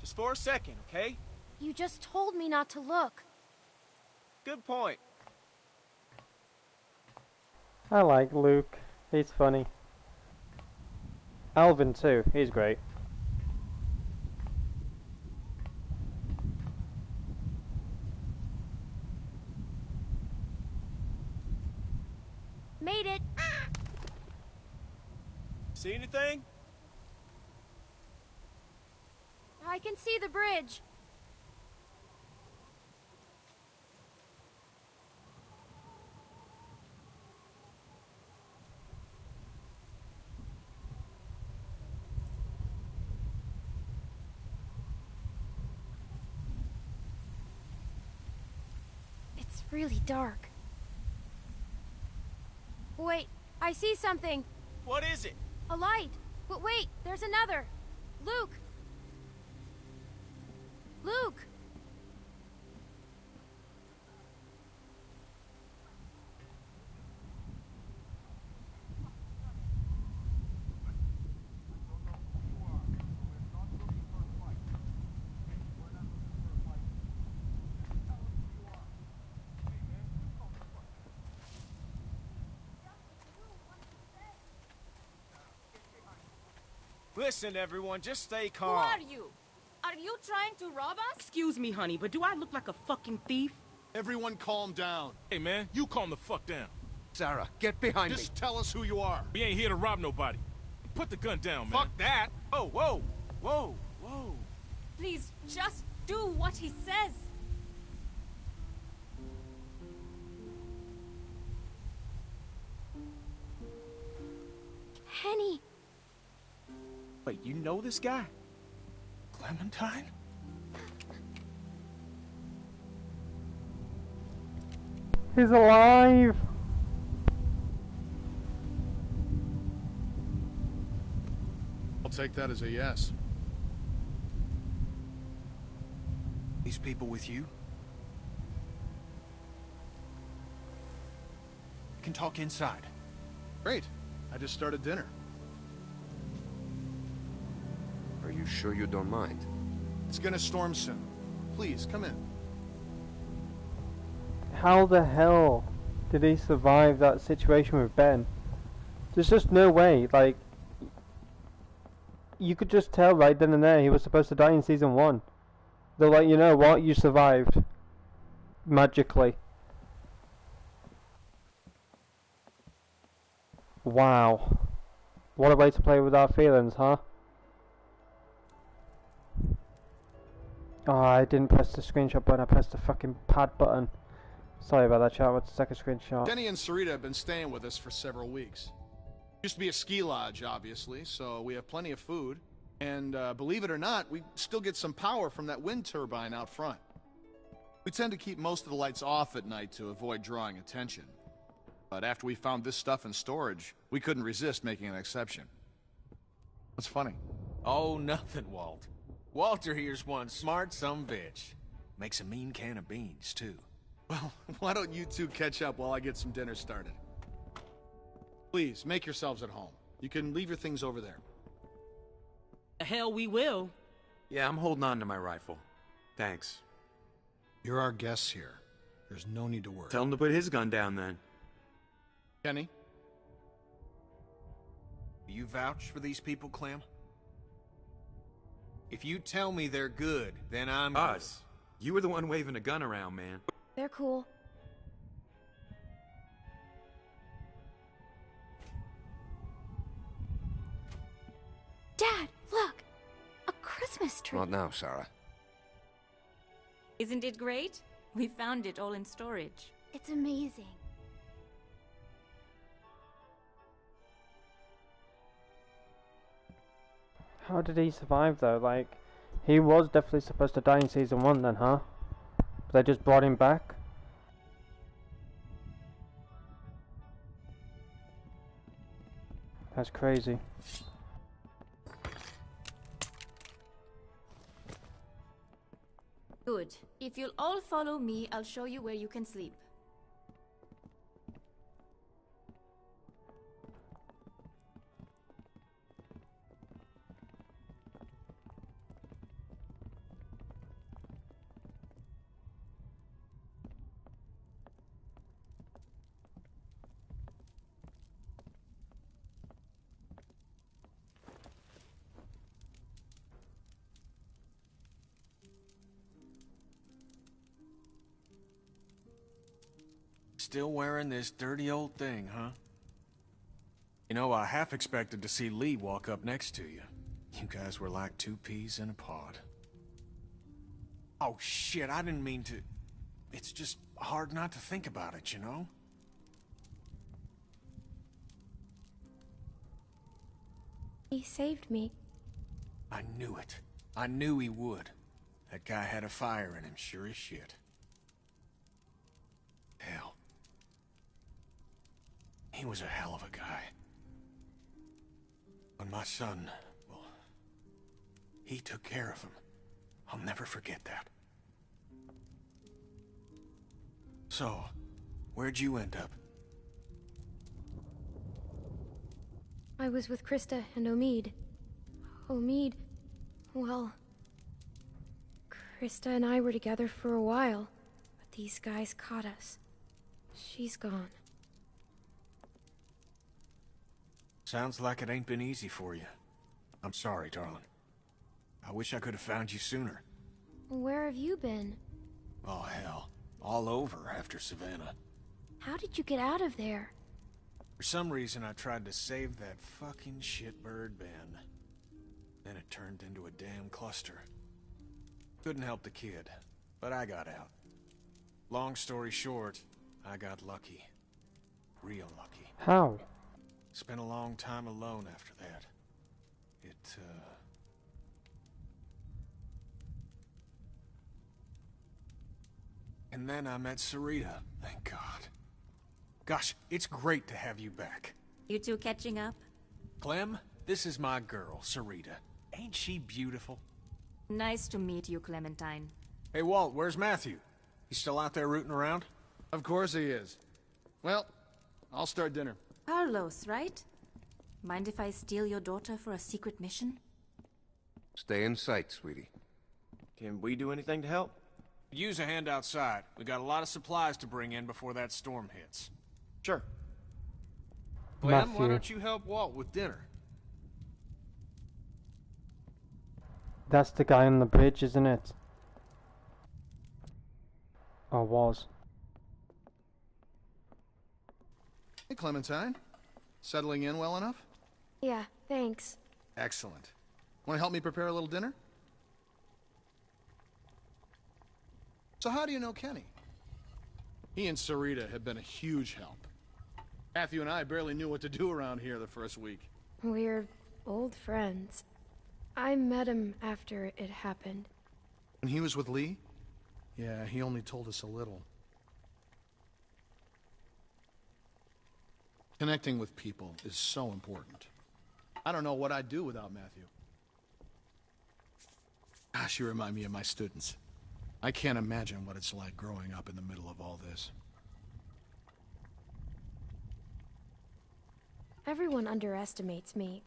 Just for a second, okay? You just told me not to look. Good point. I like Luke. He's funny. Alvin too. He's great. Made it. See anything? I can see the bridge. It's really dark. Wait, I see something. What is it? A light. But wait, there's another. Luke! Luke! Listen, everyone, just stay Who calm. are you? Are you trying to rob us? Excuse me, honey, but do I look like a fucking thief? Everyone calm down. Hey, man, you calm the fuck down. Sarah, get behind me. Just tell us who you are. We ain't here to rob nobody. Put the gun down, man. Fuck that. Oh, whoa, whoa, whoa. Please, just do what he says. Henny. Wait, you know this guy? Clementine? He's alive! I'll take that as a yes. These people with you? We can talk inside. Great. I just started dinner. Are you sure you don't mind? It's gonna storm soon. Please, come in. How the hell did he survive that situation with Ben? There's just no way, like... You could just tell right then and there he was supposed to die in season 1. They're like, you know what, you survived. Magically. Wow. What a way to play with our feelings, huh? Oh, I didn't press the screenshot button, I pressed the fucking pad button. Sorry about that, chat. What's the second screenshot? Denny and Sarita have been staying with us for several weeks. Used to be a ski lodge, obviously, so we have plenty of food. And believe it or not, we still get some power from that wind turbine out front. We tend to keep most of the lights off at night to avoid drawing attention. But after we found this stuff in storage, we couldn't resist making an exception. What's funny? Oh, nothing, Walt. Walter here's one smart sumbitch. Makes a mean can of beans, too. Well, why don't you two catch up while I get some dinner started? Please, make yourselves at home. You can leave your things over there. The hell we will. Yeah, I'm holding on to my rifle. Thanks. You're our guests here. There's no need to worry. Tell him to put his gun down then. Kenny? Do you vouch for these people, Clem? If you tell me they're good, then I'm... Us. You were the one waving a gun around, man. They're cool. Dad, look! A Christmas tree. Not now, Sarah. Isn't it great? We found it all in storage. It's amazing. How did he survive though? Like, he was definitely supposed to die in season 1 then, huh? They just brought him back? That's crazy. Good. If you'll all follow me, I'll show you where you can sleep. Still wearing this dirty old thing, huh? You know, I half expected to see Lee walk up next to you. You guys were like 2 peas in a pod. Oh shit, I didn't mean to... It's just hard not to think about it, you know? He saved me. I knew it. I knew he would. That guy had a fire in him, sure as shit. Hell. He was a hell of a guy. When my son, well, he took care of him. I'll never forget that. So, where'd you end up? I was with Krista and Omid. Omid, well... Krista and I were together for a while, but these guys caught us. She's gone. Sounds like it ain't been easy for you. I'm sorry, darling. I wish I could have found you sooner. Where have you been? Oh, hell. All over after Savannah. How did you get out of there? For some reason, I tried to save that fucking shitbird Ben. Then it turned into a damn cluster. Couldn't help the kid, but I got out. Long story short, I got lucky. Real lucky. How? Spent a long time alone after that. And then I met Sarita, thank God. Gosh, it's great to have you back. You two catching up? Clem, this is my girl, Sarita. Ain't she beautiful? Nice to meet you, Clementine. Hey, Walt, where's Matthew? He's still out there rooting around? Of course he is. Well, I'll start dinner. Carlos, right? Mind if I steal your daughter for a secret mission? Stay in sight, sweetie. Can we do anything to help? Use a hand outside. We got a lot of supplies to bring in before that storm hits. Sure. Clem, why Matthew. don't you help Walt with dinner? That's the guy on the bridge, isn't it? Or was. Hey, Clementine. Settling in well enough? Yeah, thanks. Excellent. Want to help me prepare a little dinner? So how do you know Kenny? He and Sarita have been a huge help. Matthew and I barely knew what to do around here the first week. We're old friends. I met him after it happened. When he was with Lee? Yeah, he only told us a little. Connecting with people is so important. I don't know what I'd do without Matthew. Gosh, you remind me of my students. I can't imagine what it's like growing up in the middle of all this. Everyone underestimates me.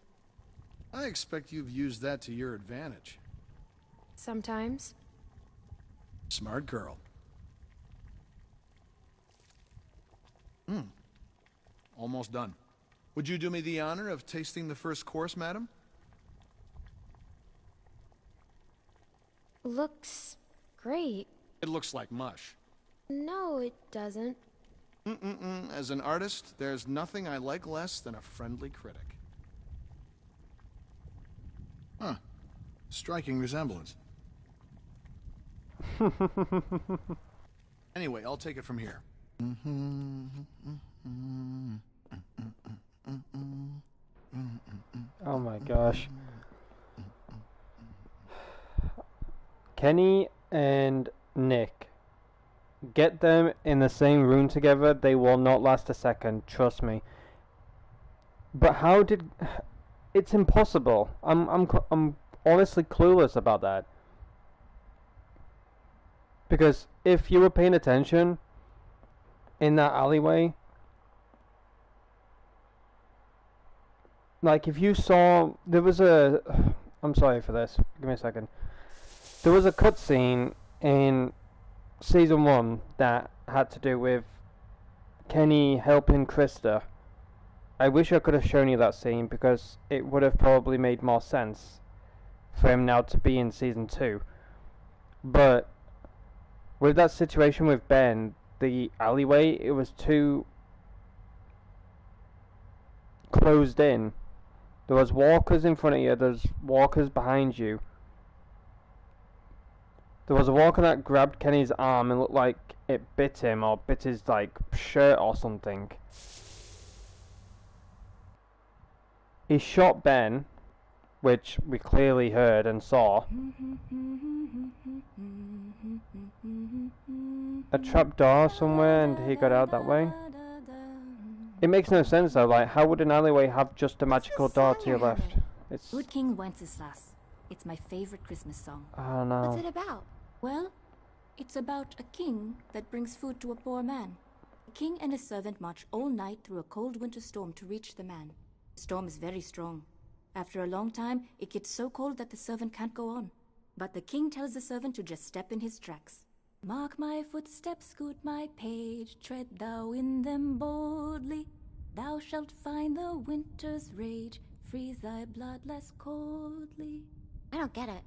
I expect you've used that to your advantage. Sometimes. Smart girl. Almost done. Would you do me the honor of tasting the first course, madam? Looks great. It looks like mush. No, it doesn't. As an artist, there's nothing I like less than a friendly critic. Huh. Striking resemblance. Anyway, I'll take it from here. Oh my gosh. Kenny and Nick. Get them in the same room together, they will not last a second, trust me. But how did... It's impossible. I'm honestly clueless about that. Because if you were paying attention in that alleyway, like if you saw, there was a, I'm sorry for this, give me a second. There was a cutscene in Season 1 that had to do with Kenny helping Krista. I wish I could have shown you that scene because it would have probably made more sense for him now to be in Season 2. But with that situation with Ben, the alleyway, it was too closed in. There was walkers in front of you, there's walkers behind you. There was a walker that grabbed Kenny's arm and looked like it bit him or bit his like shirt or something. He shot Ben, which we clearly heard and saw. A trap door somewhere and he got out that way. It makes no sense though, like how would an alleyway have just a magical door to your left? It's... Good King Wenceslas. It's my favorite Christmas song. I don't know. What's it about? Well, it's about a king that brings food to a poor man. The king and his servant march all night through a cold winter storm to reach the man. The storm is very strong. After a long time, it gets so cold that the servant can't go on. But the king tells the servant to just step in his tracks. Mark my footsteps, good my page, tread thou in them boldly. Thou shalt find the winter's rage Freeze thy blood less coldly. I don't get it.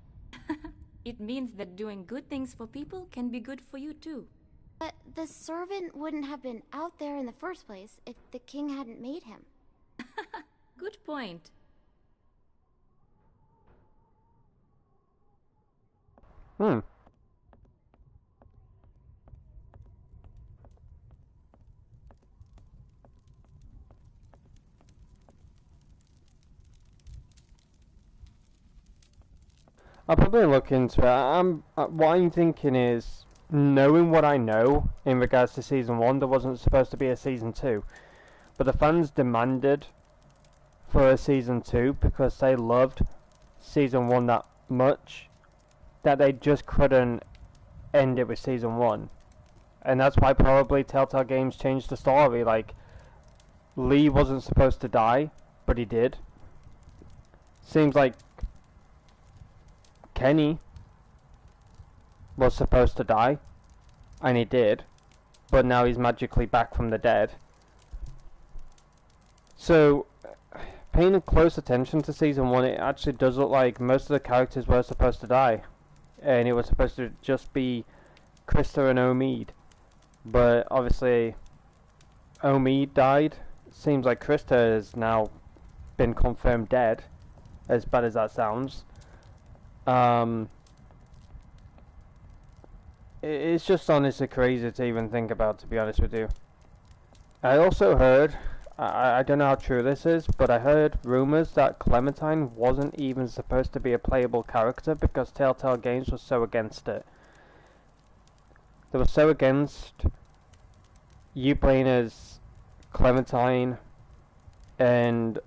It means that doing good things for people can be good for you too. But the servant wouldn't have been out there in the first place if the king hadn't made him. Good point. I'll probably look into it. What I'm thinking is, knowing what I know in regards to Season 1, there wasn't supposed to be a Season 2. But the fans demanded for a Season 2 because they loved Season 1 that much that they just couldn't end it with Season 1. And that's why probably Telltale Games changed the story. Like, Lee wasn't supposed to die, but he did. Seems like Kenny was supposed to die, and he did, but now he's magically back from the dead. So, paying close attention to Season 1, it actually does look like most of the characters were supposed to die, and it was supposed to just be Krista and Omid. But obviously, Omid died. Seems like Krista has now been confirmed dead, as bad as that sounds. It's just honestly crazy to even think about, to be honest with you. I also heard, I don't know how true this is, but I heard rumors that Clementine wasn't even supposed to be a playable character because Telltale Games was so against it. They were so against you playing as Clementine, and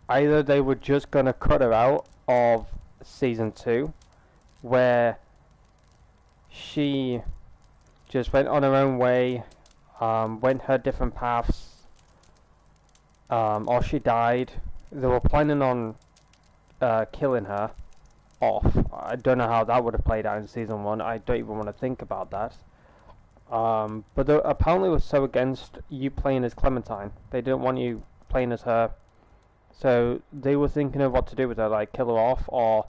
either they were just gonna cut her out of Season 2, where she just went on her own way, went her different paths, or she died. They were planning on killing her off. I don't know how that would have played out in Season 1. I don't even want to think about that. But they apparently were so against you playing as Clementine. They didn't want you playing as her. So they were thinking of what to do with her, like kill her off or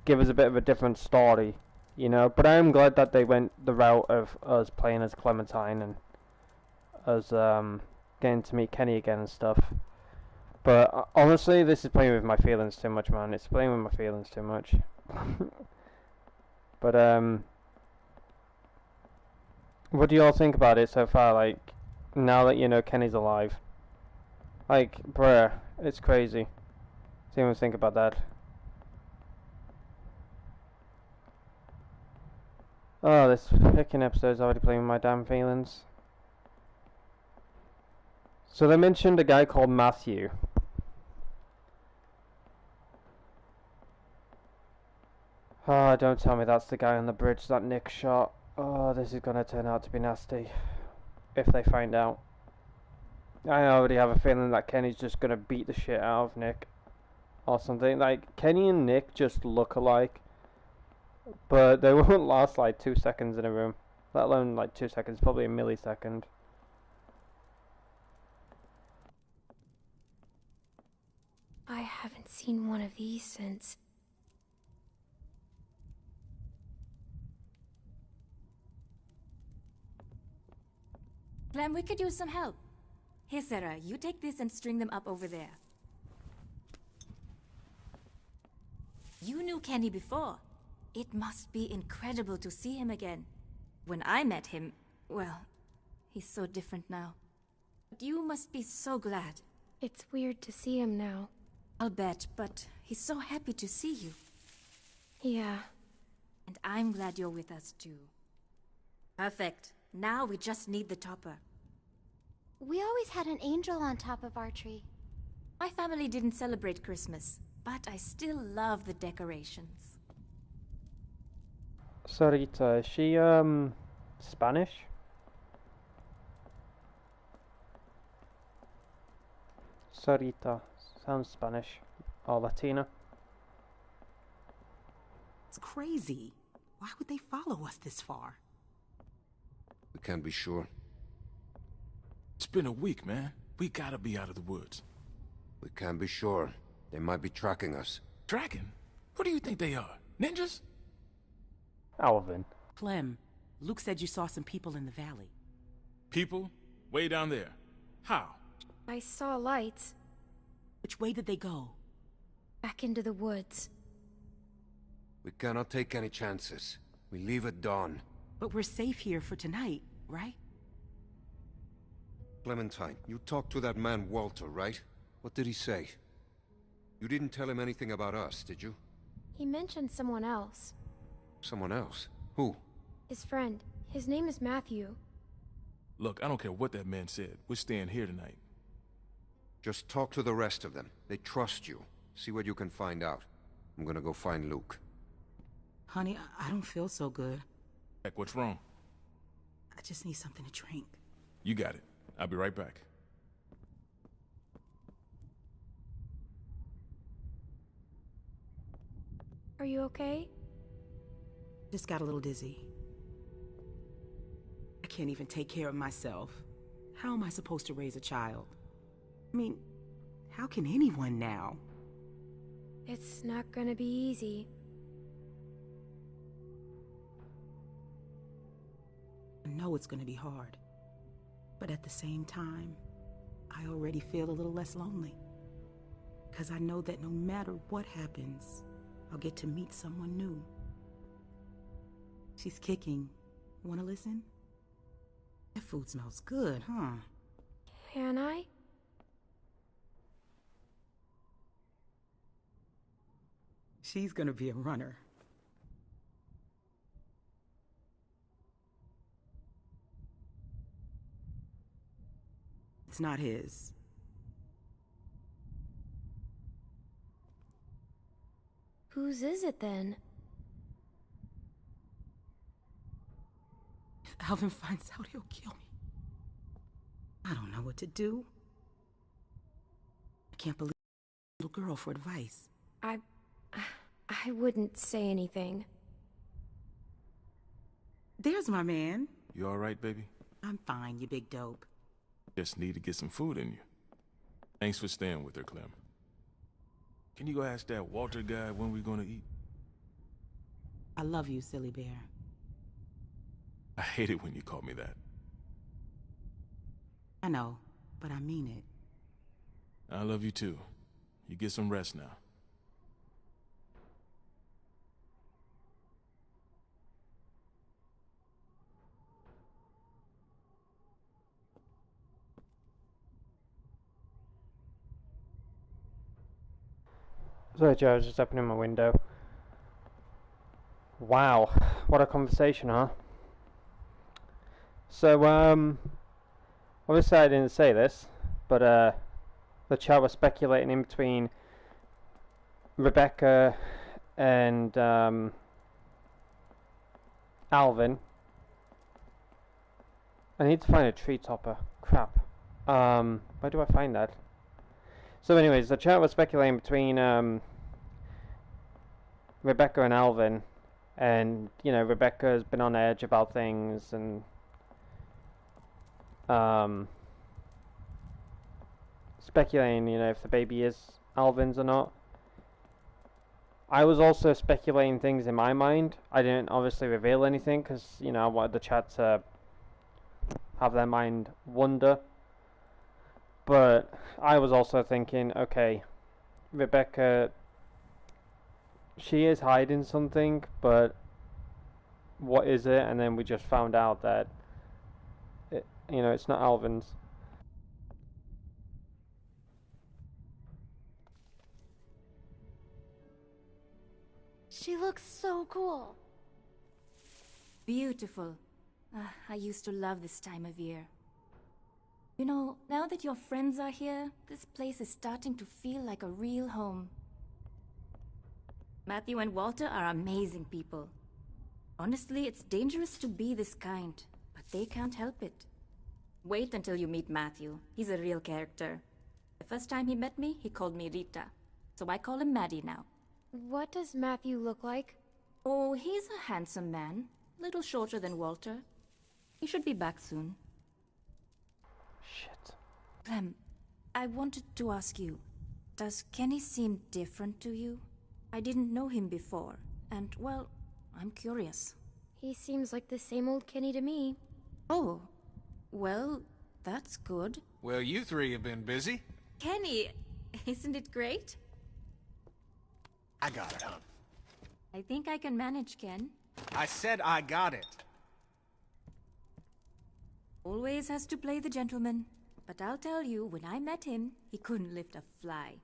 give us a bit of a different story, you know. But I am glad that they went the route of us playing as Clementine and us getting to meet Kenny again and stuff. But honestly, this is playing with my feelings too much, man. It's playing with my feelings too much. But what do you all think about it so far? Like, now that you know Kenny's alive, like, bruh, it's crazy to even think about that. Oh, this freaking episode's already playing with my damn feelings. So they mentioned a guy called Matthew. Oh, don't tell me that's the guy on the bridge that Nick shot. Oh, this is gonna turn out to be nasty if they find out. I already have a feeling that Kenny's just gonna beat the shit out of Nick or something. Like, Kenny and Nick just look alike, but they won't last like 2 seconds in a room, let alone like 2 seconds, probably a millisecond. I haven't seen one of these since... Clem, we could use some help. Here, Sarah, you take this and string them up over there. You knew Kenny before. It must be incredible to see him again. When I met him, well, he's so different now. But you must be so glad. It's weird to see him now. I'll bet, but he's so happy to see you. Yeah. And I'm glad you're with us too. Perfect. Now we just need the topper. We always had an angel on top of our tree. My family didn't celebrate Christmas, but I still love the decorations. Sarita, is she, Spanish? Sarita, sounds Spanish. Or Latina. It's crazy. Why would they follow us this far? We can't be sure. It's been a week, man. We gotta be out of the woods. We can't be sure. They might be tracking us. Tracking? Who do you think they are? Ninjas? Alvin. Clem, Luke said you saw some people in the valley. People? Way down there. How? I saw lights. Which way did they go? Back into the woods. We cannot take any chances. We leave at dawn. But we're safe here for tonight, right? Clementine, you talked to that man Walter, right? What did he say? You didn't tell him anything about us, did you? He mentioned someone else. Someone else? Who? His friend. His name is Matthew. Look, I don't care what that man said. We're staying here tonight. Just talk to the rest of them. They trust you. See what you can find out. I'm gonna go find Luke. Honey, I don't feel so good. Heck, what's wrong? I just need something to drink. You got it. I'll be right back. Are you okay? Just got a little dizzy. I can't even take care of myself. How am I supposed to raise a child? I mean, how can anyone now? It's not gonna be easy. I know it's gonna be hard. But at the same time, I already feel a little less lonely. Because I know that no matter what happens, I'll get to meet someone new. She's kicking. Wanna listen? That food smells good, huh? Can I? She's gonna be a runner. It's not his. Whose is it then? If Alvin finds out, he'll kill me. I don't know what to do. I can't believe a little girl for advice. I wouldn't say anything. There's my man. You all right, baby? I'm fine, you big dope. Just need to get some food in you. Thanks for staying with her, Clem. Can you go ask that Walter guy when we're gonna eat? I love you, silly bear. I hate it when you call me that. I know, but I mean it. I love you too. You get some rest now. Sorry, Joe, I was just opening my window. Wow, what a conversation, huh? So, obviously I didn't say this, but, the chat was speculating in between Rebecca and, Alvin. I need to find a tree topper. Crap. Where do I find that? So anyways, the chat was speculating between Rebecca and Alvin, and you know, Rebecca's been on edge about things, and speculating, you know, if the baby is Alvin's or not. I was also speculating things in my mind. I didn't obviously reveal anything because, you know, I wanted the chat to have their mind wander. But I was also thinking, okay, Rebecca, she is hiding something, but what is it? And then we just found out that, you know, it's not Alvin's. She looks so cool. Beautiful. I used to love this time of year. You know, now that your friends are here, this place is starting to feel like a real home. Matthew and Walter are amazing people. Honestly, it's dangerous to be this kind, but they can't help it. Wait until you meet Matthew. He's a real character. The first time he met me, he called me Rita, so I call him Maddie now. What does Matthew look like? Oh, he's a handsome man. Little shorter than Walter. He should be back soon. Shit. Clem, I wanted to ask you, does Kenny seem different to you? I didn't know him before, and, well, I'm curious. He seems like the same old Kenny to me. Oh, well, that's good. Well, you three have been busy. Kenny, isn't it great? I got it, hon. I think I can manage, Ken. I said I got it. Always has to play the gentleman. But I'll tell you, when I met him, he couldn't lift a fly.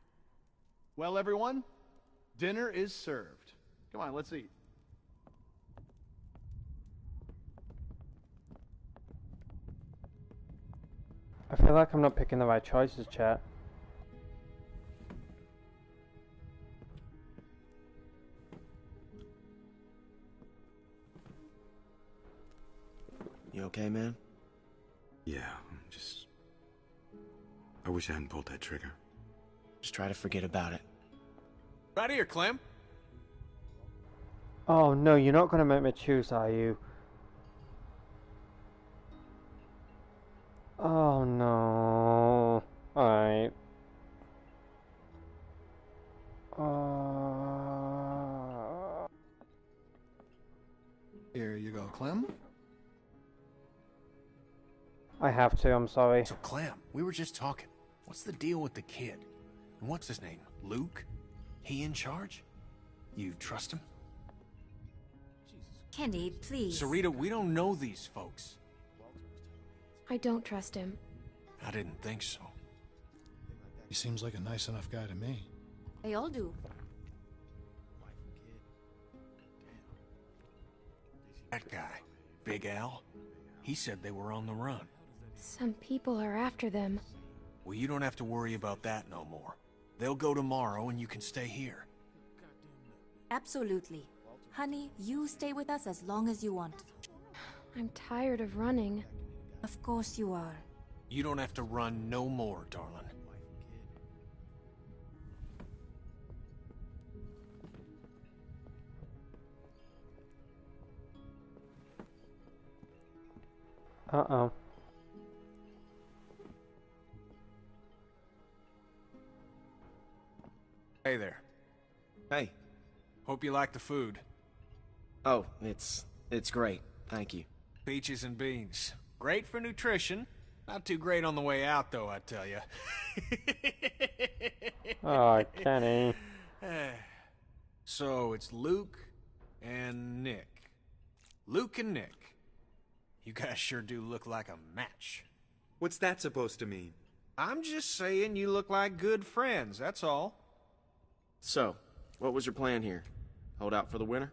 Well, everyone, dinner is served. Come on, let's eat. I feel like I'm not picking the right choices, chat. You okay, man? Yeah, I wish I hadn't pulled that trigger. Just try to forget about it. Right here, Clem. Oh no, you're not gonna make me choose, are you? Oh no. Alright. Here you go, Clem. I have to, I'm sorry. So, Clem, we were just talking. What's the deal with the kid? And what's his name? Luke? He in charge? You trust him? Kenny, please. Sarita, we don't know these folks. I don't trust him. I didn't think so. He seems like a nice enough guy to me. They all do. That guy, Big Al, he said they were on the run. Some people are after them. Well, you don't have to worry about that no more. They'll go tomorrow and you can stay here. Absolutely. Honey, you stay with us as long as you want. I'm tired of running. Of course you are. You don't have to run no more, darling. Uh-oh. Hey there. Hey. Hope you like the food. Oh, it's great. Thank you. Peaches and beans. Great for nutrition. Not too great on the way out, though, I tell you. Oh, Kenny. So, it's Luke and Nick. Luke and Nick. You guys sure do look like a match. What's that supposed to mean? I'm just saying you look like good friends, that's all. So, what was your plan here? Hold out for the winter?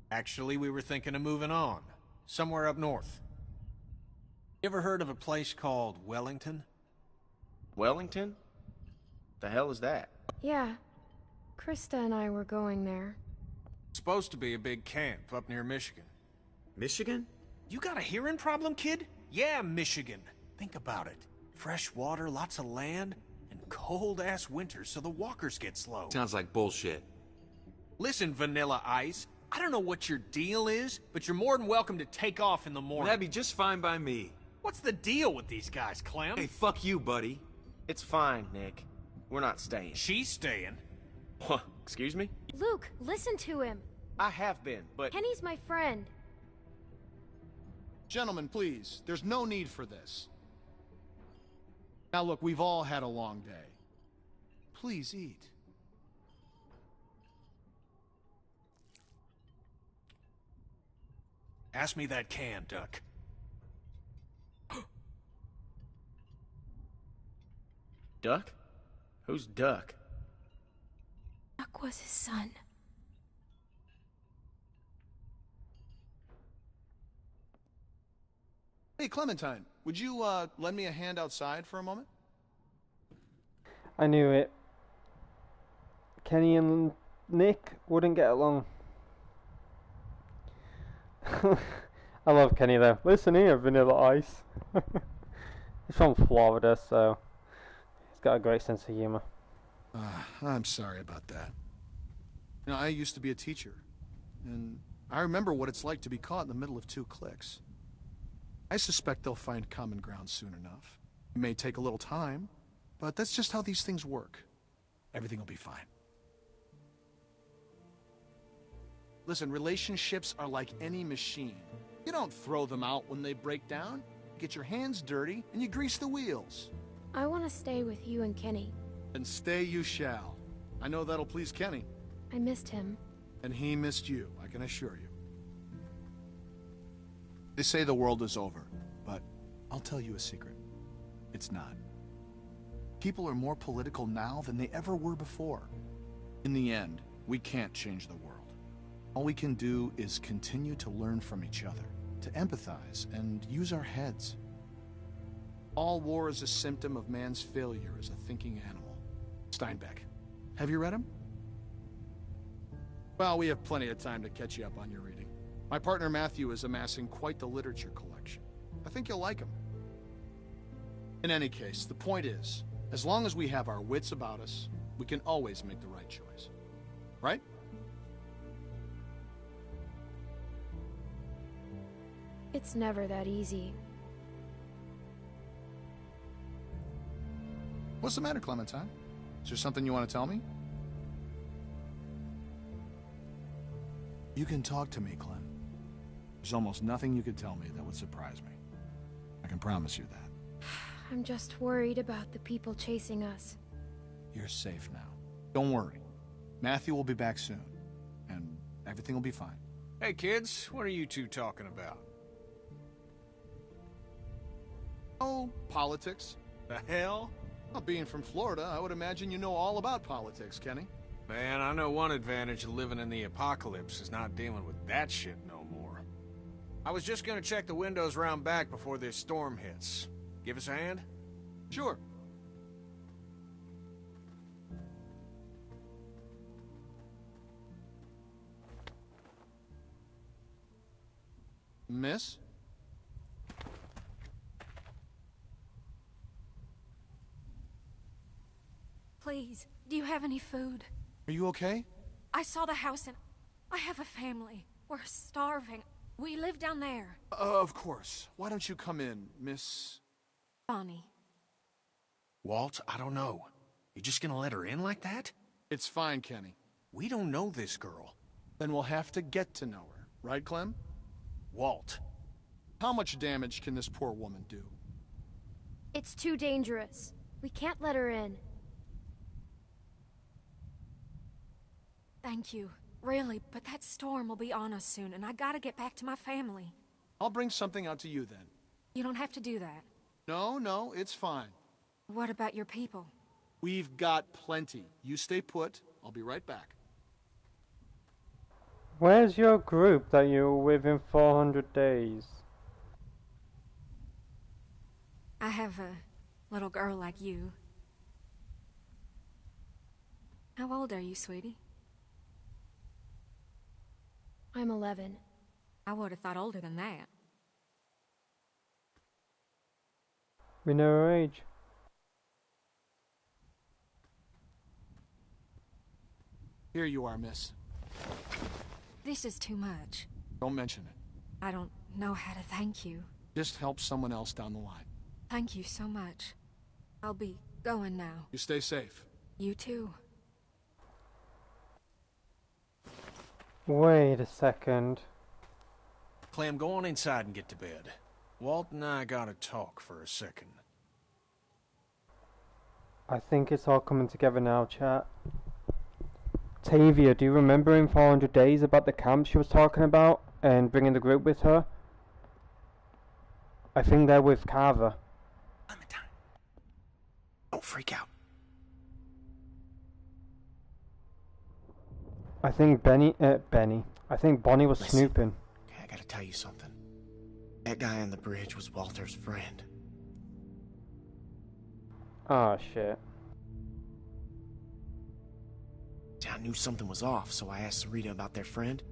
Actually, we were thinking of moving on. Somewhere up north. You ever heard of a place called Wellington? Wellington? The hell is that? Yeah. Krista and I were going there. Supposed to be a big camp up near Michigan. Michigan? You got a hearing problem, kid? Yeah, Michigan. Think about it. Fresh water, lots of land, and cold-ass winters so the walkers get slow. Sounds like bullshit. Listen, Vanilla Ice, I don't know what your deal is, but you're more than welcome to take off in the morning. That'd be just fine by me. What's the deal with these guys, Clem? Hey, fuck you, buddy. It's fine, Nick. We're not staying. She's staying. Excuse me? Luke, listen to him. I have been, but... Kenny's my friend. Gentlemen, please, there's no need for this. Now look, we've all had a long day. Please eat. Pass me that can, Duck. Duck? Who's Duck? Duck was his son. Hey, Clementine, would you, lend me a hand outside for a moment? I knew it. Kenny and Nick wouldn't get along. I love Kenny though. Listen here, Vanilla Ice. He's from Florida, so he's got a great sense of humor. I'm sorry about that. You know, I used to be a teacher, and I remember what it's like to be caught in the middle of two cliques. I suspect they'll find common ground soon enough. It may take a little time, but that's just how these things work. Everything will be fine. Listen, relationships are like any machine. You don't throw them out when they break down. You get your hands dirty, and you grease the wheels. I want to stay with you and Kenny. And stay you shall. I know that'll please Kenny. I missed him. And he missed you, I can assure you. They say the world is over, but I'll tell you a secret. It's not. People are more political now than they ever were before. In the end, we can't change the world. All we can do is continue to learn from each other, to empathize, and use our heads. All war is a symptom of man's failure as a thinking animal. Steinbeck. Have you read him? Well, we have plenty of time to catch you up on your reading. My partner Matthew is amassing quite the literature collection. I think you'll like him. In any case, the point is, as long as we have our wits about us, we can always make the right choice. Right? It's never that easy. What's the matter, Clementine? Is there something you want to tell me? You can talk to me, Clem. There's almost nothing you could tell me that would surprise me. I can promise you that. I'm just worried about the people chasing us. You're safe now. Don't worry. Matthew will be back soon, and everything will be fine. Hey, kids, what are you two talking about? Oh, politics. The hell? Well, being from Florida, I would imagine you know all about politics, Kenny. Man, I know one advantage of living in the apocalypse is not dealing with that shit no more. I was just gonna check the windows round back before this storm hits. Give us a hand? Sure. Miss? Please, do you have any food? Are you okay? I saw the house and I have a family. We're starving. We live down there. Of course. Why don't you come in, Miss... Bonnie. Walt, I don't know. You just gonna let her in like that? It's fine, Kenny. We don't know this girl. Then we'll have to get to know her. Right, Clem? Walt. How much damage can this poor woman do? It's too dangerous. We can't let her in. Thank you. Really, but that storm will be on us soon, and I gotta get back to my family. I'll bring something out to you then. You don't have to do that. No, it's fine. What about your people? We've got plenty. You stay put. I'll be right back. Where's your group that you were with in 400 days? I have a little girl like you. How old are you, sweetie? I'm 11. I would have thought older than that. We know her age. Here you are, miss. This is too much. Don't mention it. I don't know how to thank you. Just help someone else down the line. Thank you so much. I'll be going now. You stay safe. You too. Wait a second. Clem, go on inside and get to bed. Walt and I gotta talk for a second. I think it's all coming together now, chat. Tavia, do you remember in 400 days about the camp she was talking about and bringing the group with her? I think they're with Carver. Clementine. Don't freak out. I think I think Bonnie was Listen. snooping. Okay, I gotta tell you something. That guy on the bridge was Walter's friend. Ah, shit. See, I knew something was off, so I asked Sarita about their friend.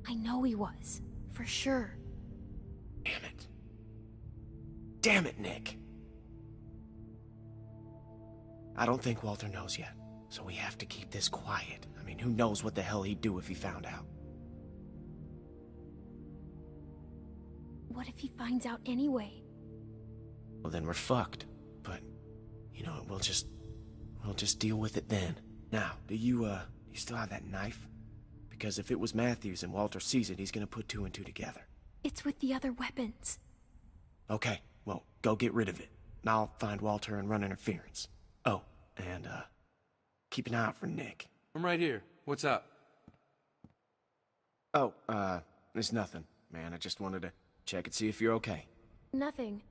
I know he was. For sure. Damn it. Damn it, Nick. I don't think Walter knows yet, so we have to keep this quiet. I mean, who knows what the hell he'd do if he found out. What if he finds out anyway? Well, then we're fucked. but, you know, we'll just deal with it then. Now, do you still have that knife? Because if it was Matthews and Walter sees it, he's gonna put two and two together. It's with the other weapons. Okay, well, go get rid of it. And I'll find Walter and run interference. Oh, and, keep an eye out for Nick. I'm right here. What's up? Oh, there's nothing, man. I just wanted to check and see if you're okay. Nothing.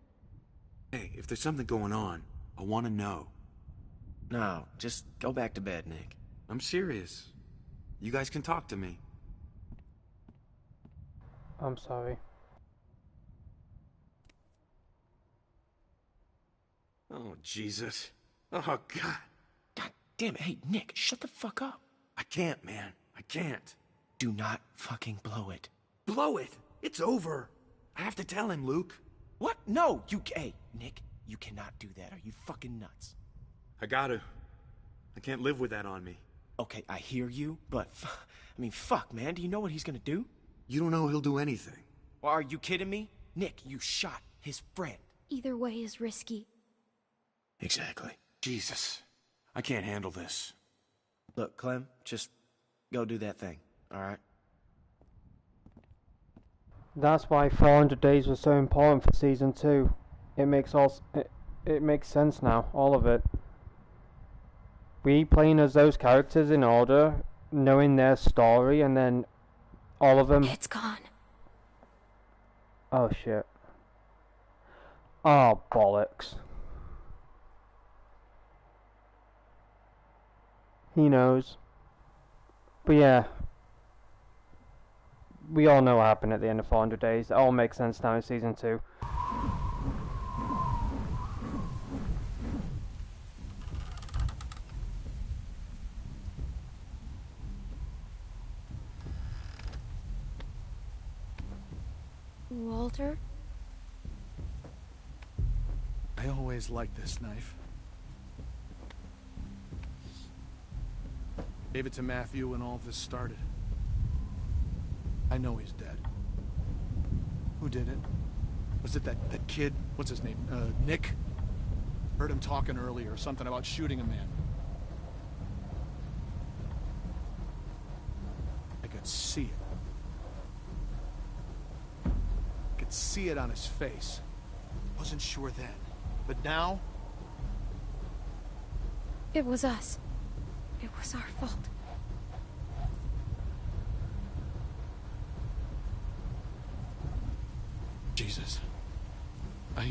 Hey, if there's something going on, I want to know. No, just go back to bed, Nick. I'm serious. You guys can talk to me. I'm sorry. Oh, Jesus. Oh, God. God damn it. Hey, Nick, shut the fuck up. I can't, man. I can't. Do not fucking blow it. Blow it? It's over. I have to tell him, Luke. What? No, hey, Nick, you cannot do that. Are you fucking nuts? I gotta. I can't live with that on me. Okay, I hear you, but, I mean, fuck, man. Do you know what he's gonna do? You don't know he'll do anything. Well, are you kidding me? Nick, you shot his friend. Either way is risky. Exactly. Jesus. I can't handle this. Look, Clem, just go do that thing, alright? That's why 400 Days was so important for Season 2. It makes it makes sense now, all of it. We playing as those characters in order, knowing their story, and then all of them... It's gone. Oh, shit. Oh, bollocks. He knows. But yeah. We all know what happened at the end of 400 Days. It all makes sense now in Season 2. Walter? I always liked this knife. Gave it to Matthew when all this started. I know he's dead. Who did it? Was it that kid? What's his name? Nick? Heard him talking earlier, something about shooting a man. I could see it. I could see it on his face. Wasn't sure then. But now? It was us. It was our fault. Jesus. I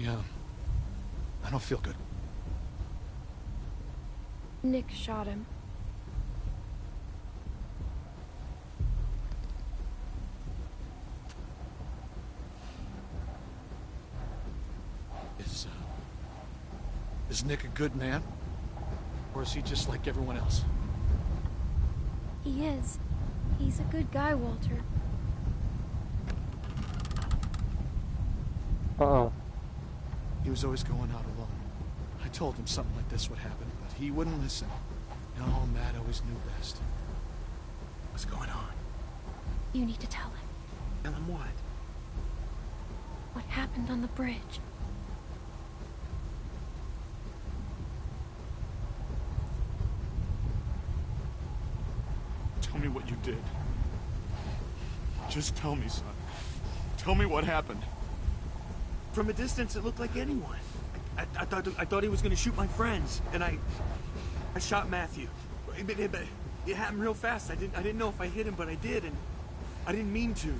don't feel good. Nick shot him. Is Nick a good man? Or is he just like everyone else? He is. He's a good guy, Walter. Uh-oh. He was always going out alone. I told him something like this would happen, but he wouldn't listen. No, Matt always knew best. What's going on? You need to tell him. Tell him what? What happened on the bridge. Tell me what you did. Just tell me, son. Tell me what happened. From a distance, it looked like anyone. I thought he was going to shoot my friends, and I shot Matthew. It happened real fast. I didn't know if I hit him, but I did, and I didn't mean to.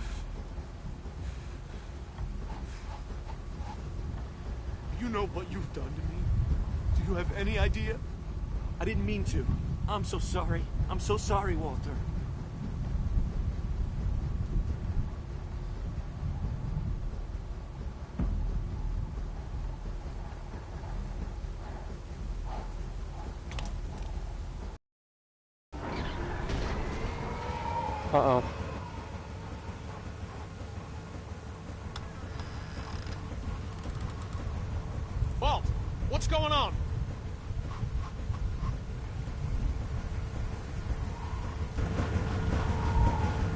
You know what you've done to me? Do you have any idea? I didn't mean to. I'm so sorry. I'm so sorry, Walter. Uh-oh. Walt, what's going on?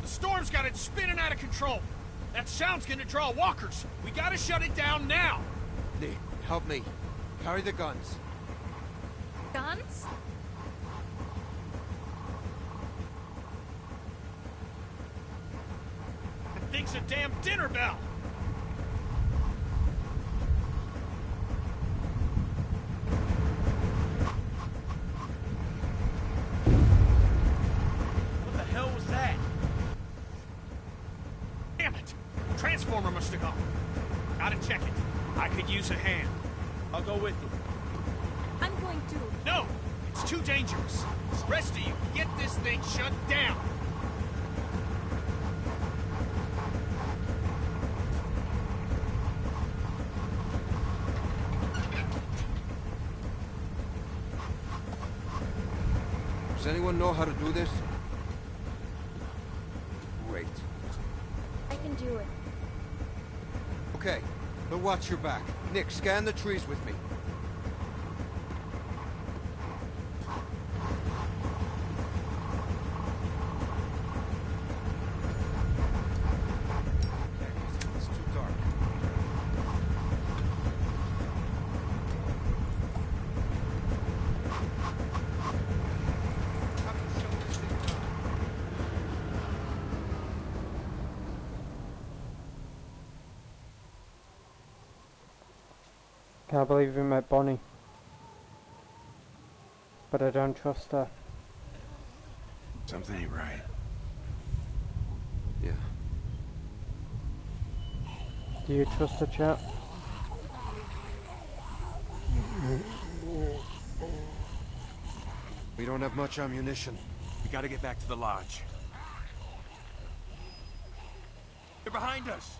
The storm's got it spinning out of control. That sound's gonna draw walkers. We gotta shut it down now. Nick, help me. Carry the guns. Guns? That thing's a damn dinner bell! What the hell was that? Damn it! Transformer must have gone. Gotta check it. I could use a hand. I'll go with you. I'm going to. No! It's too dangerous. Rest of you, get this thing shut down! Does anyone know how to do this? Great. I can do it. Okay, but watch your back. Nick, scan the trees with me. It's too dark. Can't believe we met Bonnie. But I don't trust her. Something ain't right. Yeah. Do you trust her, chat? We don't have much ammunition. We gotta get back to the lodge. They're behind us!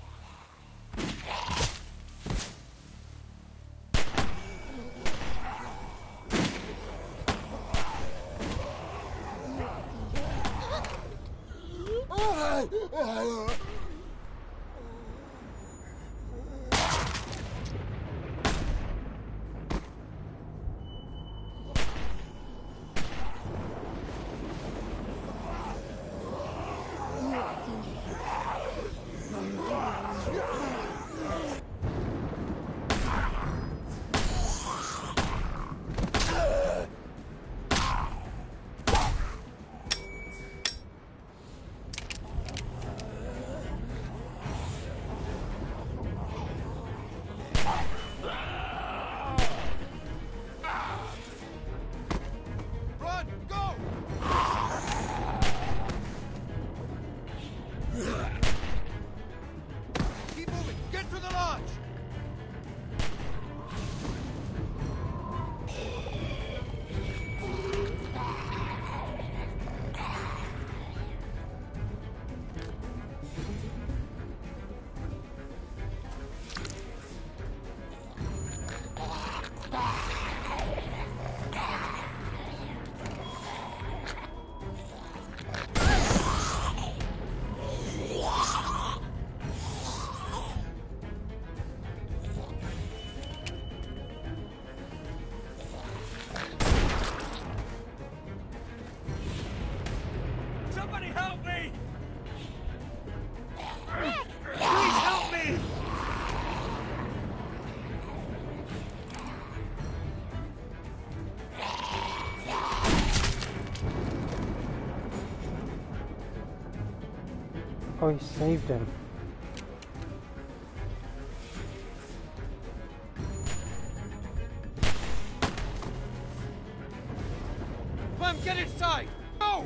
Somebody help me! Please help me! Oh, he saved him. Clem, get inside! Go!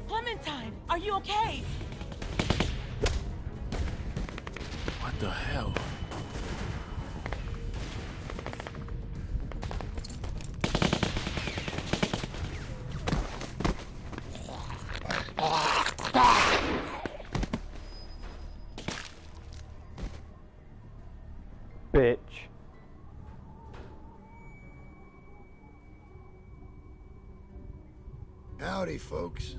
Clementine, are you okay? What the hell? Bitch. Howdy, folks.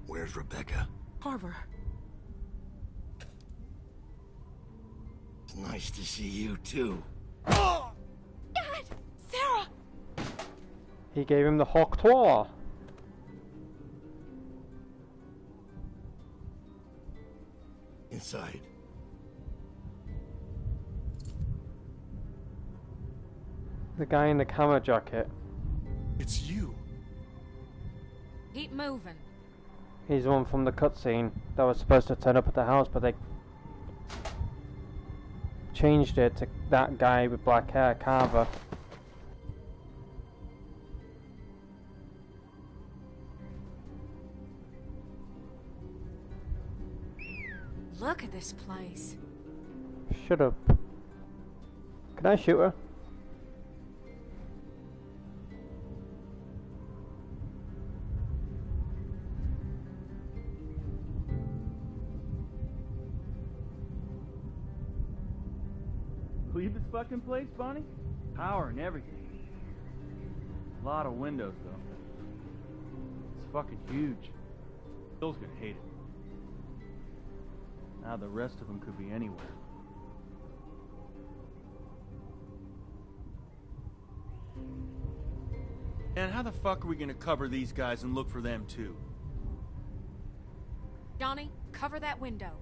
Where's Rebecca? Carver. Nice to see you, too. Dad! Sarah! He gave him the hawk claw. Inside. The guy in the camo jacket. It's you. Keep moving. He's the one from the cutscene that was supposed to turn up at the house, but they changed it to that guy with black hair, Carver. Look at this place. Shut up. Can I shoot her? Leave this fucking place, Bonnie? Power and everything. A lot of windows, though. It's fucking huge. Bill's gonna hate it. Now the rest of them could be anywhere. And how the fuck are we gonna cover these guys and look for them, too? Johnny, cover that window.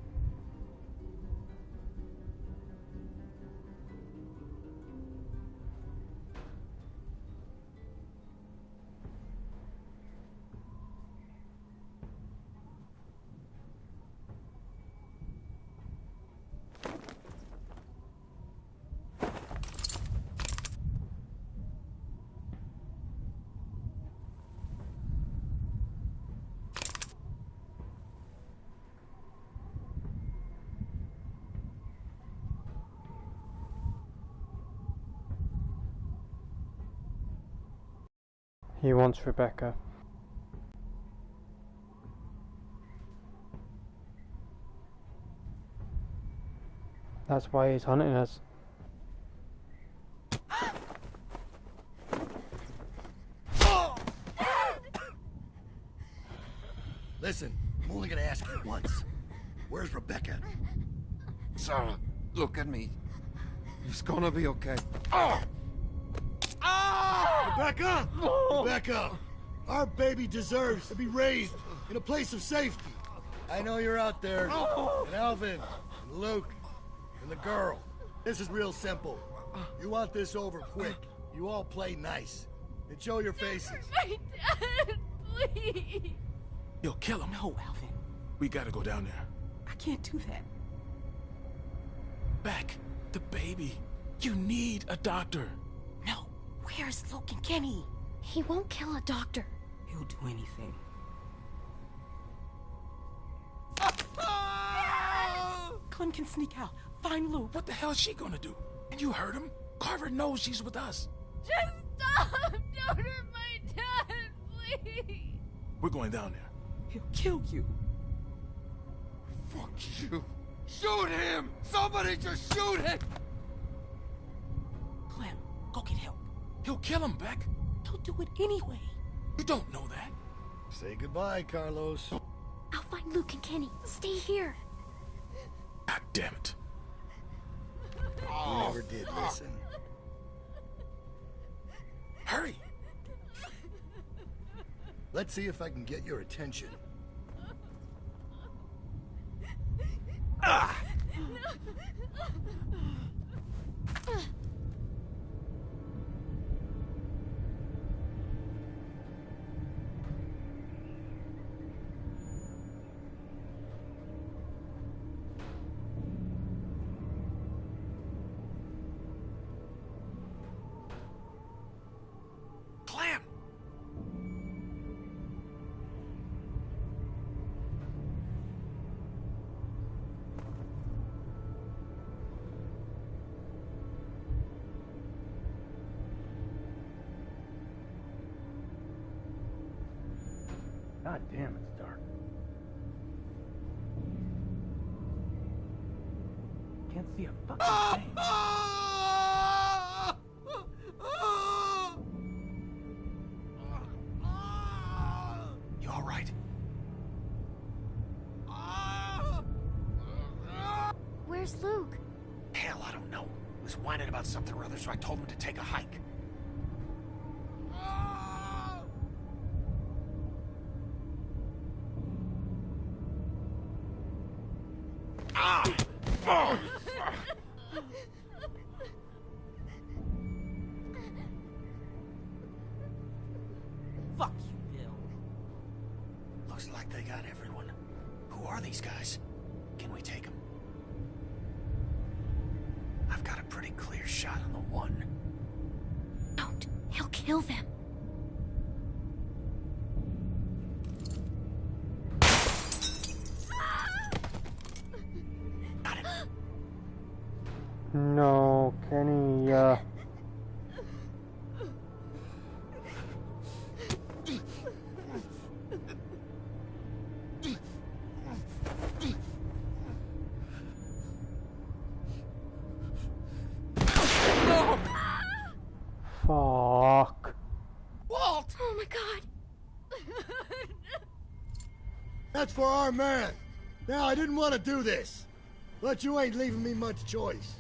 He wants Rebecca. That's why he's hunting us. Listen, I'm only gonna ask you once. Where's Rebecca? Sarah, look at me. It's gonna be okay. Rebecca! Rebecca! Our baby deserves to be raised in a place of safety. I know you're out there. And Alvin, and Luke, and the girl. This is real simple. You want this over quick. You all play nice. And show your faces. My dad, please. You'll kill him. No, Alvin. We gotta go down there. I can't do that. Beck, the baby. You need a doctor. No. Where's Luke and Kenny? He won't kill a doctor. He'll do anything. Clem can sneak out. Find Luke. What the hell is she gonna do? And you heard him? Carver knows she's with us. Just stop! Don't hurt my dad, please! We're going down there. He'll kill you. Fuck you. Shoot him! Somebody just shoot him! Clem, go get help. He'll kill him, Beck. He'll do it anyway. You don't know that. Say goodbye, Carlos. I'll find Luke and Kenny. Stay here. God damn it. You never did listen. Hurry! Let's see if I can get your attention. Ah! Clem! God damn, it's dark. Can't see a fucking thing. You all right? Where's Luke? Hell, I don't know. He was whining about something or other, so I told him to take a hike. Ah! Oh! Fuck you, Bill. Looks like they got everyone. Who are these guys? Can we take them? I've got a pretty clear shot on the one. Don't. He'll kill them. No, Kenny, Fuck. Walt! Oh my god. That's for our man. Now, I didn't want to do this, but you ain't leaving me much choice.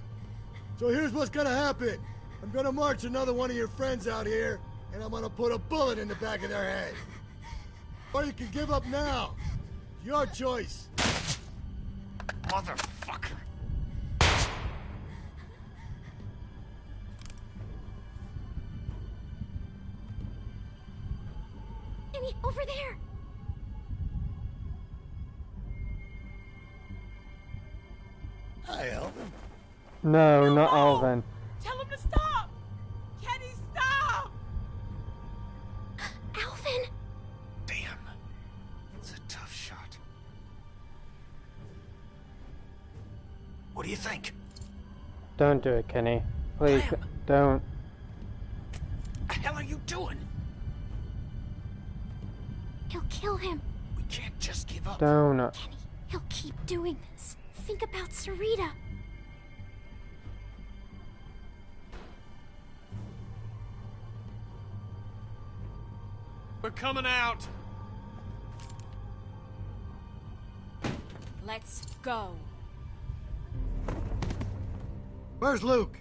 So here's what's gonna happen. I'm gonna march another one of your friends out here, and I'm gonna put a bullet in the back of their head. Or you can give up now. Your choice. Motherfucker. Kenny, over there. Hi, Elvin. No, not Alvin. Tell him to stop! Kenny, stop! Alvin! Damn. It's a tough shot. What do you think? Don't do it, Kenny. Please, don't. The hell are you doing? He'll kill him. We can't just give up. Don't. Kenny, he'll keep doing this. Think about Sarita. We're coming out. Let's go. Where's Luke?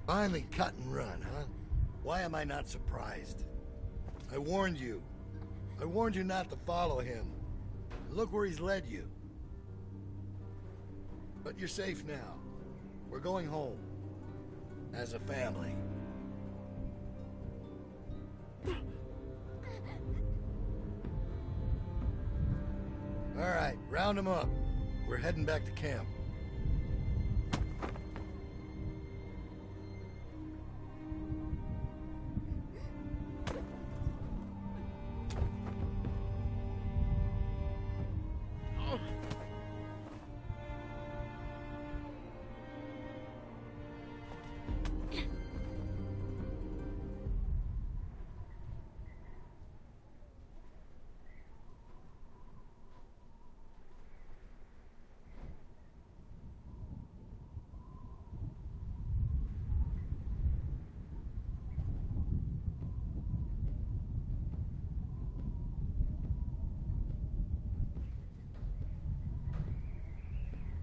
Finally cut and run, huh? Why am I not surprised? I warned you. I warned you not to follow him. Look where he's led you. But you're safe now. We're going home. As a family. All right, round them up. We're heading back to camp.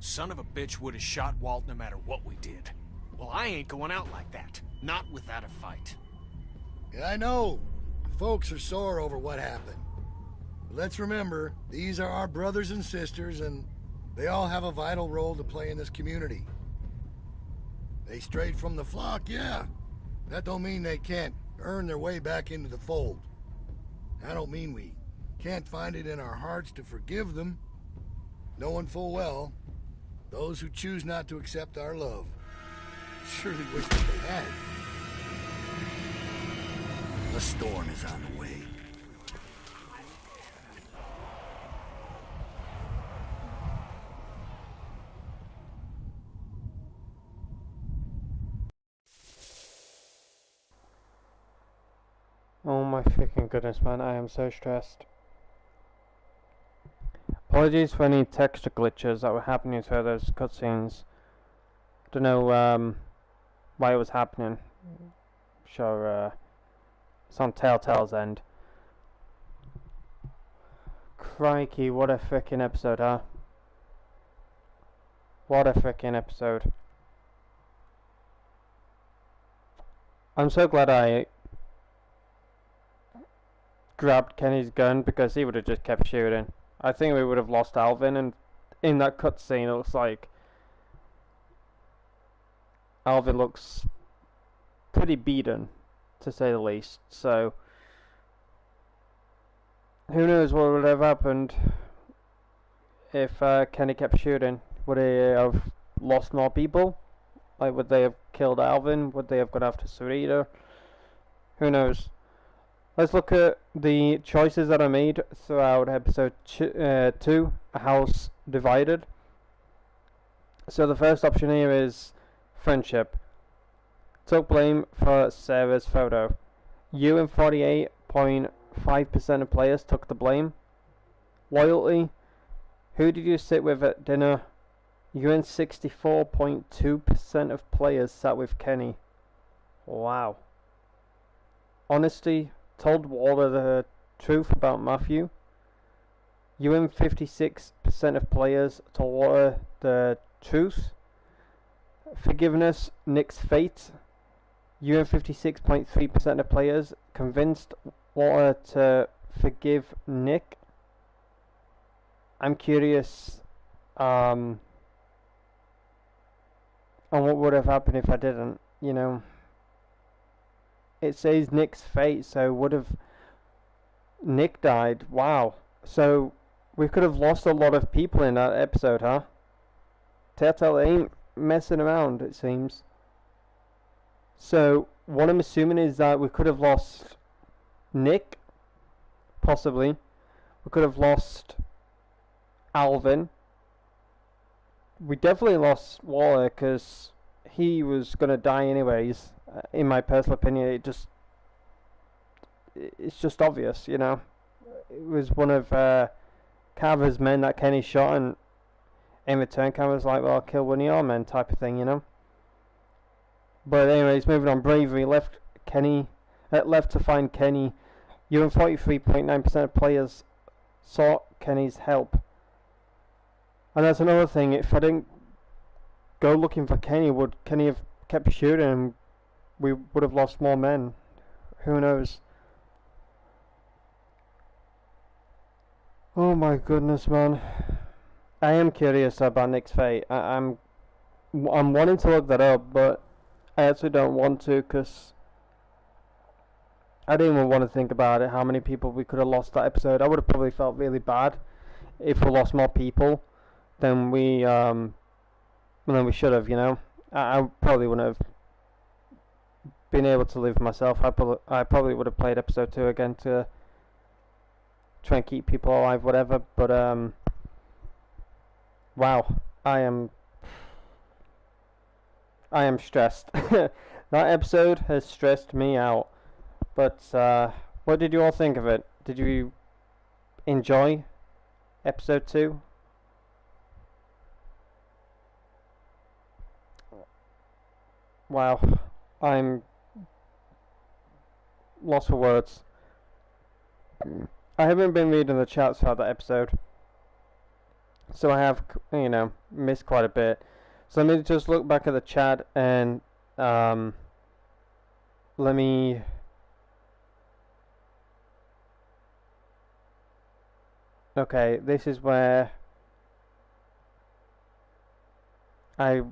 Son of a bitch would have shot Walt no matter what we did. Well, I ain't going out like that. Not without a fight. Yeah, I know. Folks are sore over what happened. But let's remember, these are our brothers and sisters, and they all have a vital role to play in this community. They strayed from the flock, yeah. That don't mean they can't earn their way back into the fold. I don't mean we can't find it in our hearts to forgive them, knowing full well those who choose not to accept our love surely wish that they had. The storm is on the way. Oh my freaking goodness, man, I am so stressed. Apologies for any texture glitches that were happening through those cutscenes. Don't know why it was happening. Sure, it's on Telltale's end. Crikey, what a freaking episode, huh? What a freaking episode. I'm so glad I grabbed Kenny's gun, because he would have just kept shooting. I think we would have lost Alvin, and in that cutscene it looks like Alvin looks pretty beaten, to say the least. So who knows what would have happened if Kenny kept shooting. Would he have lost more people? Like, would they have killed Alvin? Would they have gone after Sarita? Who knows? Let's look at the choices that I made throughout episode 2, A House Divided. So the first option here is friendship. Took blame for Sarah's photo. You and 48.5% of players took the blame. Loyalty. Who did you sit with at dinner? You and 64.2% of players sat with Kenny. Wow. Honesty. Told Walter the truth about Matthew. You and 56% of players told Walter the truth. Forgiveness. Nick's fate. You and 56.3% of players convinced Walter to forgive Nick. I'm curious on what would have happened if I didn't, you know. It says Nick's fate, so would have Nick died? Wow. So we could have lost a lot of people in that episode, huh? Telltale ain't messing around, it seems. So what I'm assuming is that we could have lost Nick, possibly. We could have lost Alvin. We definitely lost Waller, because he was going to die anyways. In my personal opinion, it's just obvious, you know. It was one of Carver's men that Kenny shot, and in return Carver's like, well, I'll kill one of your men, type of thing, you know. But anyways, moving on. Bravery. Left to find Kenny. You and 43.9% of players sought Kenny's help. And that's another thing. If I didn't go looking for Kenny, would Kenny have kept shooting and we would have lost more men? Who knows? Oh my goodness, man. I am curious about Nick's fate. I'm wanting to look that up, but I actually don't want to, because I didn't even want to think about it, how many people we could have lost that episode. I would have probably felt really bad if we lost more people than we should have, you know. I probably wouldn't have been able to live myself. I probably would have played episode 2 again to try and keep people alive, whatever. But wow, I am stressed. That episode has stressed me out. But what did you all think of it? Did you enjoy episode 2? Wow, I'm lost for words. I haven't been reading the chats for that episode, so I have, you know, missed quite a bit. So let me just look back at the chat and let me. Okay, this is where I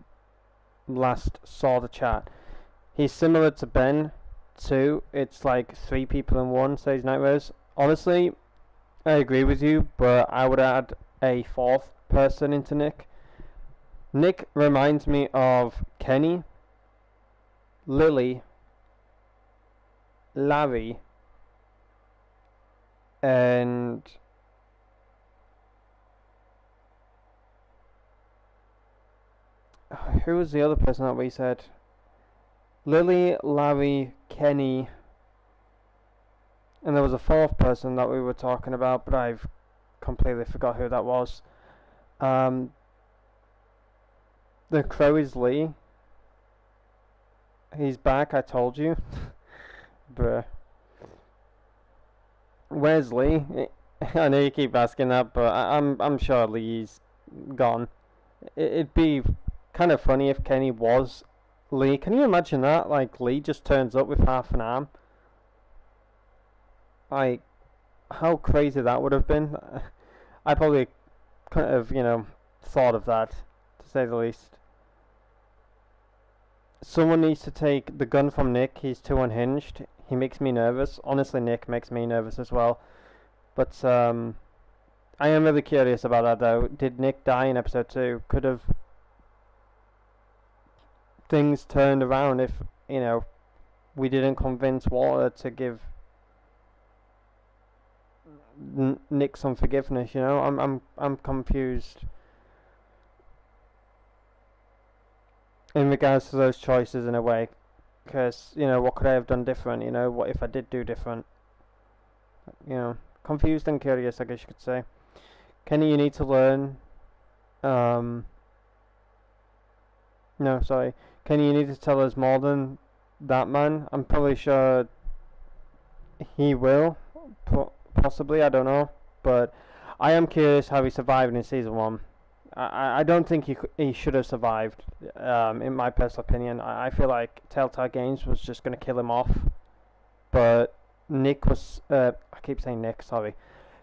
last saw the chat. He's similar to Ben too. It's like 3 people in one, says Nightmares. Honestly, I agree with you, but I would add a 4th person into Nick. Nick reminds me of Kenny, Lily, Larry, and who was the other person that we said? Lily, Larry, Kenny, and there was a 4th person that we were talking about, but I've completely forgot who that was. The Crow is Lee. He's back, I told you. Bruh. Where's Lee? I know you keep asking that, but I'm sure Lee's gone. It'd be kind of funny if Kenny was Lee. Can you imagine that? Like, Lee just turns up with half an arm. Like, how crazy that would have been. I probably kind of, thought of that, to say the least. Someone needs to take the gun from Nick. He's too unhinged. He makes me nervous. Honestly, Nick makes me nervous as well. But, I am really curious about that, though. Did Nick die in episode 2? Could have things turned around if, we didn't convince Walter to give Nick some forgiveness, I'm confused in regards to those choices in a way, because, what could I have done different, what if I did do different, confused and curious, I guess you could say. Kenny, you need to learn, no, sorry, Kenny, you need to tell us more than that, man. I'm probably sure he will, possibly, I don't know, but I am curious how he survived in season 1. I don't think he should have survived, in my personal opinion. I feel like Telltale Games was just going to kill him off, but Nick was, I keep saying Nick, sorry,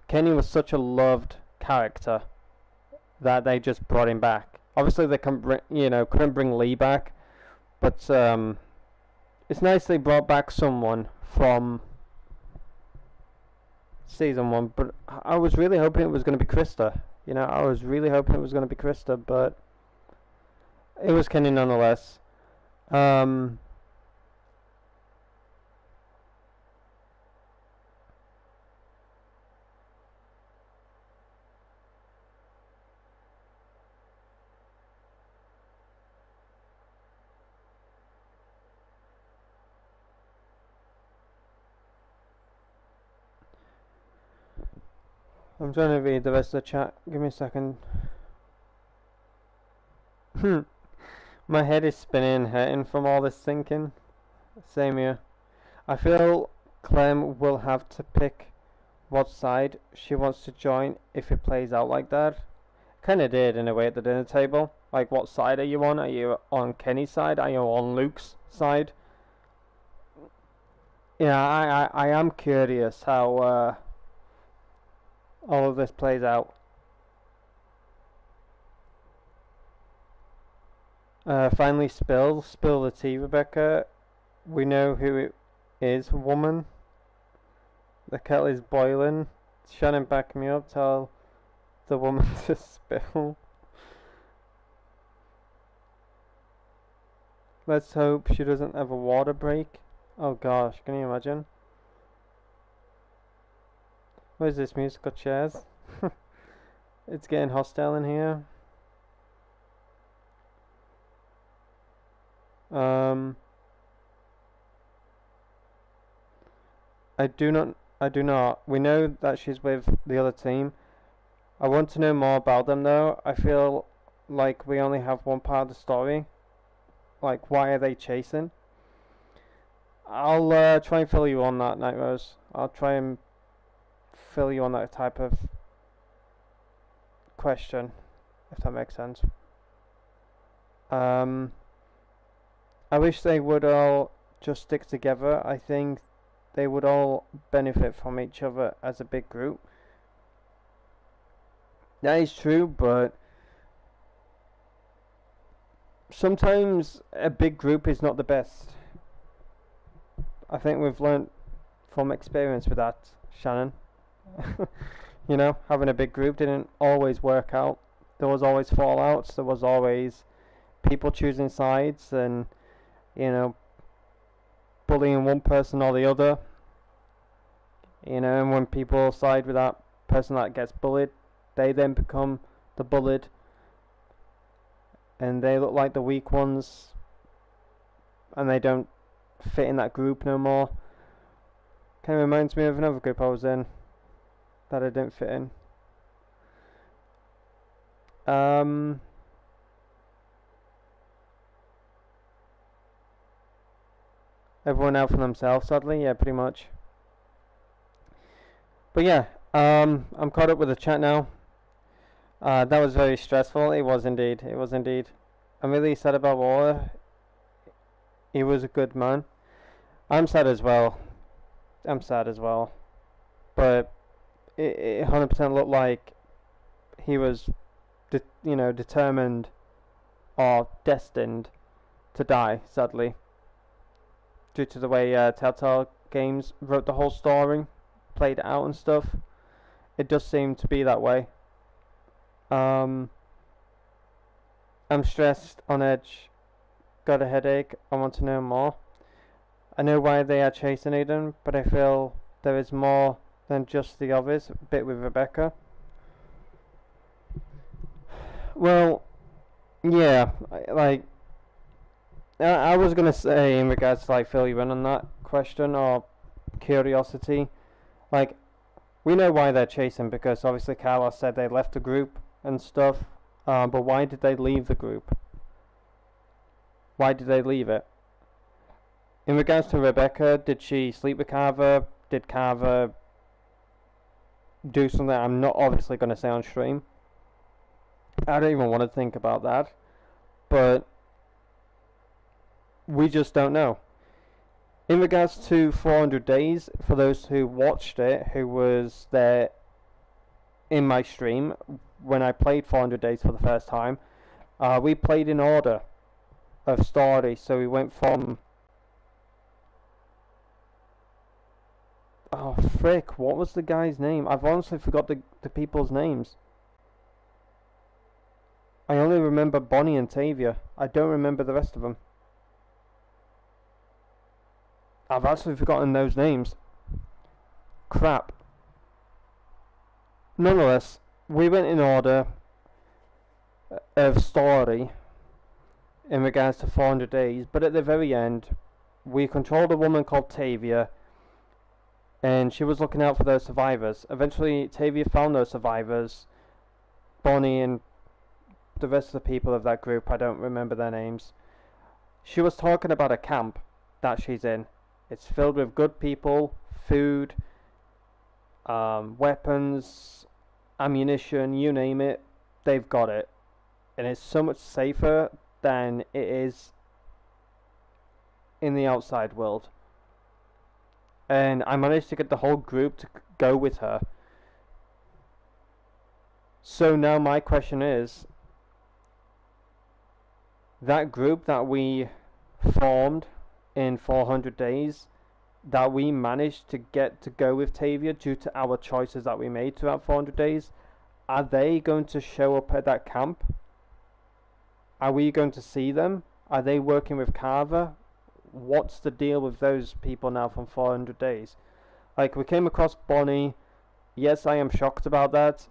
Kenny was such a loved character that they just brought him back. Obviously they couldn't bring Lee back, but it's nice they brought back someone from season 1, but I was really hoping it was going to be Krista. I was really hoping it was going to be Krista, but it was Kenny nonetheless. I'm trying to read the rest of the chat. Give me a second. My head is spinning, hurting from all this thinking. Same here. I feel Clem will have to pick what side she wants to join if it plays out like that. Kinda did in a way at the dinner table. Like, what side are you on? Are you on Kenny's side? Are you on Luke's side? Yeah, I am curious how all of this plays out. Finally, spill the tea, Rebecca. We know who it is, woman. The kettle is boiling. Shannon, back me up. Tell the woman to spill. Let's hope she doesn't have a water break. Oh gosh, can you imagine? What is this, musical chairs? It's getting hostile in here. I do not. We know that she's with the other team. I want to know more about them though. I feel like we only have one part of the story. Like, why are they chasing? I'll try and fill you on that, Night Rose. I'll try and fill you on that type of question, if that makes sense. I wish they would all just stick together. I think they would all benefit from each other as a big group. That is true, but sometimes a big group is not the best. I think we've learnt from experience with that, Shannon. Having a big group didn't always work out. There was always fallouts. There was always people choosing sides and, bullying one person or the other. And when people side with that person that gets bullied, they then become the bullied. And they look like the weak ones. And they don't fit in that group no more. Kind of reminds me of another group I was in that I didn't fit in. Everyone out for themselves, sadly. Yeah, pretty much. But yeah, I'm caught up with the chat now. That was very stressful. It was indeed. It was indeed. I'm really sad about Waller. He was a good man. I'm sad as well. I'm sad as well. But it 100% looked like he was, determined or destined to die, sadly. Due to the way Telltale Games wrote the whole story, played it out and stuff. It does seem to be that way. I'm stressed, on edge, got a headache, I want to know more. I know why they are chasing Aidan, but I feel there is more than just the obvious bit with Rebecca. Well, yeah, I was gonna say in regards to like fill you in on that question or curiosity, like we know why they're chasing because obviously Carlos said they left the group and stuff, but why did they leave the group? Why did they leave it? In regards to Rebecca, did she sleep with Carver? Did Carver do something I'm not obviously going to say on stream? I don't even want to think about that. But we just don't know. In regards to 400 Days, for those who watched it, who was there in my stream when I played 400 Days for the first time, we played in order of story. So we went from... Oh, frick, what was the guy's name? I've honestly forgot the people's names. I only remember Bonnie and Tavia. I don't remember the rest of them. I've actually forgotten those names. Crap. Nonetheless, we went in order of story in regards to 400 Days, but at the very end, we controlled a woman called Tavia, and she was looking out for those survivors. Eventually, Tavia found those survivors. Bonnie and the rest of the people of that group, I don't remember their names. She was talking about a camp that she's in. It's filled with good people, food, weapons, ammunition, you name it, they've got it. And it's so much safer than it is in the outside world. And I managed to get the whole group to go with her. So now my question is, that group that we formed in 400 Days, that we managed to get to go with Tavia due to our choices that we made throughout 400 Days, are they going to show up at that camp? Are we going to see them? Are they working with Carver? What's the deal with those people now from 400 Days? Like, we came across Bonnie. Yes, I am shocked about that.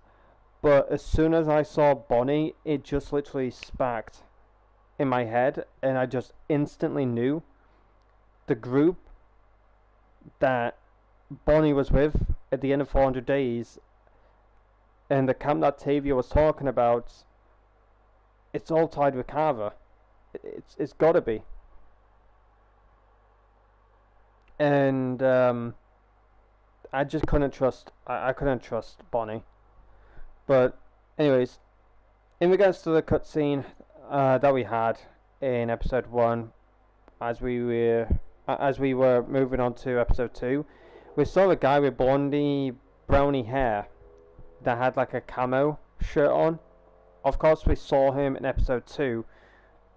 But as soon as I saw Bonnie, it just literally sparked in my head. And I just instantly knew the group that Bonnie was with at the end of 400 Days and the camp that Tavia was talking about, it's all tied with Carver. It's got to be. And I just couldn't trust. I couldn't trust Bonnie. But anyways, in regards to the cutscene that we had in episode 1, as we were moving on to episode 2, we saw a guy with blondie browny hair that had like a camo shirt on. Of course, we saw him in episode 2.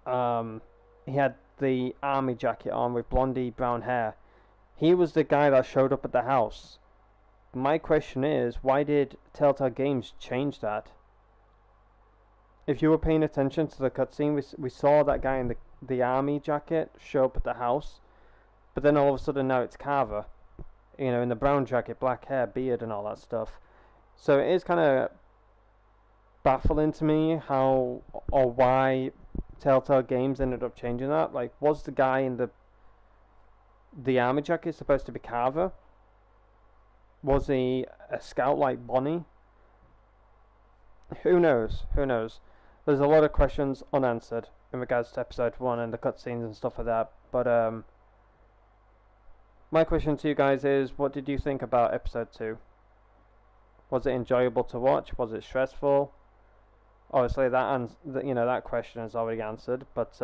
He had the army jacket on with blondie brown hair. He was the guy that showed up at the house. My question is, why did Telltale Games change that? If you were paying attention to the cutscene, we saw that guy in the army jacket show up at the house. But then all of a sudden now it's Carver. You know, in the brown jacket, black hair, beard and all that stuff. So it is kind of baffling to me how or why Telltale Games ended up changing that. Like, was the guy in the army jacket supposed to be Carver? Was he a scout like Bonnie? Who knows? Who knows? There's a lot of questions unanswered in regards to episode 1 and the cutscenes and stuff like that. But my question to you guys is, what did you think about episode 2? Was it enjoyable to watch? Was it stressful? obviously that question is already answered. But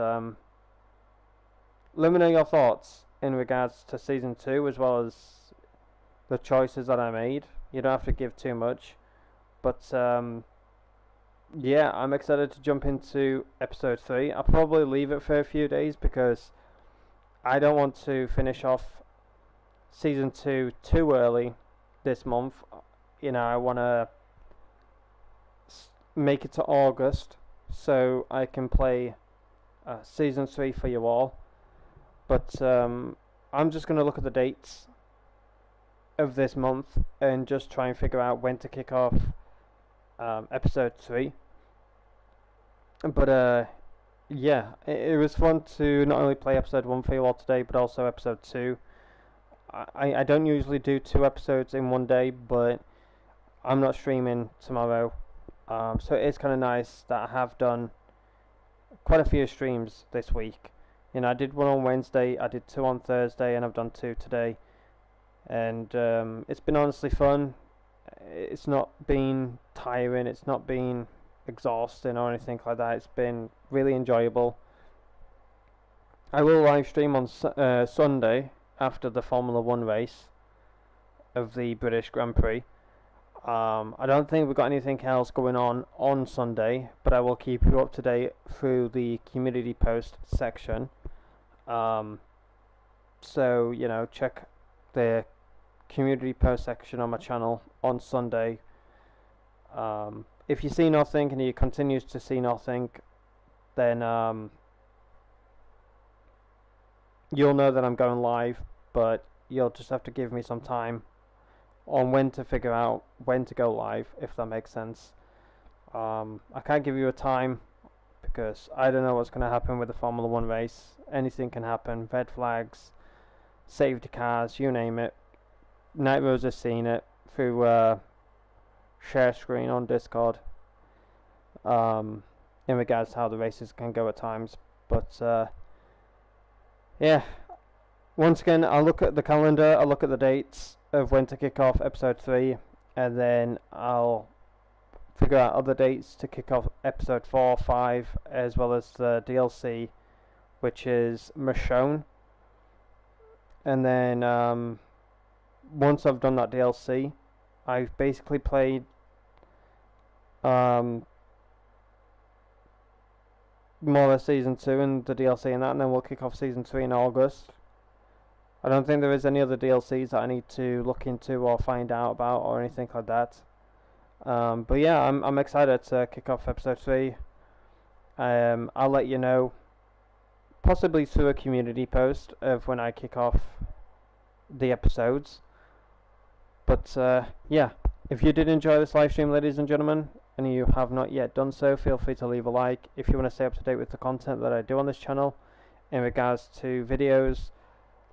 let me know your thoughts in regards to season 2, as well as the choices that I made. You don't have to give too much, but yeah, I'm excited to jump into episode 3. I'll probably leave it for a few days because I don't want to finish off season 2 too early this month. I want to make it to August so I can play season 3 for you all. But I'm just going to look at the dates of this month and just try and figure out when to kick off episode 3. But yeah, it was fun to not only play episode 1 for you all today, but also episode 2. I don't usually do 2 episodes in one day, but I'm not streaming tomorrow, so it is kind of nice that I have done quite a few streams this week. I did 1 on Wednesday, I did 2 on Thursday, and I've done 2 today. And it's been honestly fun. It's not been tiring, it's not been exhausting or anything like that. It's been really enjoyable. I will live stream on Sunday after the Formula 1 race of the British Grand Prix. I don't think we've got anything else going on Sunday, but I will keep you up to date through the community post section. So, check the community post section on my channel on Sunday. If you see nothing and you continue to see nothing, then you'll know that I'm going live, but you'll just have to give me some time on when to figure out when to go live, if that makes sense. I can't give you a time because I don't know what's going to happen with the Formula 1 race. Anything can happen. Red flags, safety cars, you name it. Night Rose has seen it through share screen on Discord in regards to how the races can go at times. But yeah, once again, I'll look at the calendar, I'll look at the dates of when to kick off episode 3, and then I'll figure out other dates to kick off episode 4, 5, as well as the DLC, which is Michonne. And then once I've done that DLC, I've basically played more or less season 2 and the DLC and that, and then we'll kick off season 3 in August. I don't think there is any other DLCs that I need to look into or find out about or anything like that. But yeah, I'm excited to kick off episode 3. I'll let you know, possibly through a community post, of when I kick off the episodes. But yeah, if you did enjoy this live stream, ladies and gentlemen, and you have not yet done so, feel free to leave a like. If you want to stay up to date with the content that I do on this channel in regards to videos,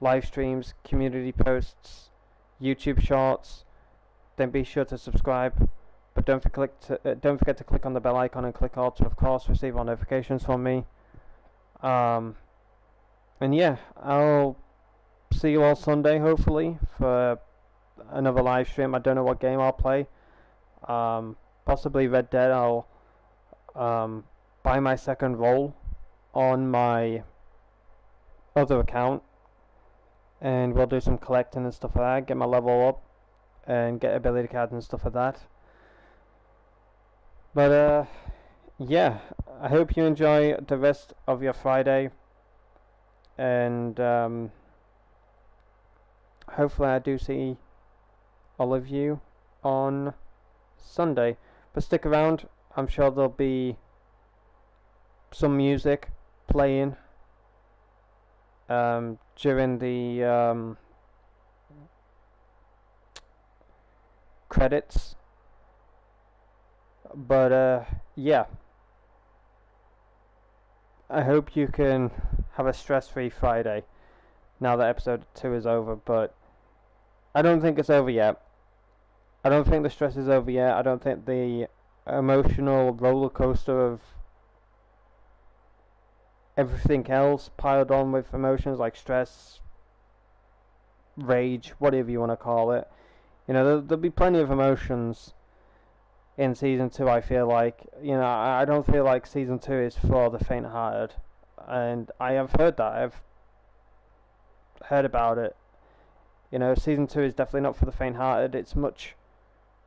live streams, community posts, YouTube shorts, then be sure to subscribe. But don't forget to click on the bell icon and click all to, of course, receive all notifications from me. And yeah, I'll see you all Sunday, hopefully, for another live stream. I don't know what game I'll play. Possibly Red Dead. I'll buy my second role on my other account, and we'll do some collecting and stuff like that, get my level up and get ability cards and stuff like that. But yeah, I hope you enjoy the rest of your Friday, and hopefully I do see all of you on Sunday. But stick around, I'm sure there'll be some music playing during the credits. But yeah, I hope you can have a stress-free Friday now that episode 2 is over, but I don't think it's over yet. I don't think the stress is over yet. I don't think the emotional roller coaster of everything else piled on with emotions like stress, rage, whatever you want to call it. There'll be plenty of emotions in season 2. I feel like, I don't feel like season 2 is for the faint-hearted, and I have heard that. I've heard about it. Season 2 is definitely not for the faint-hearted. It's much,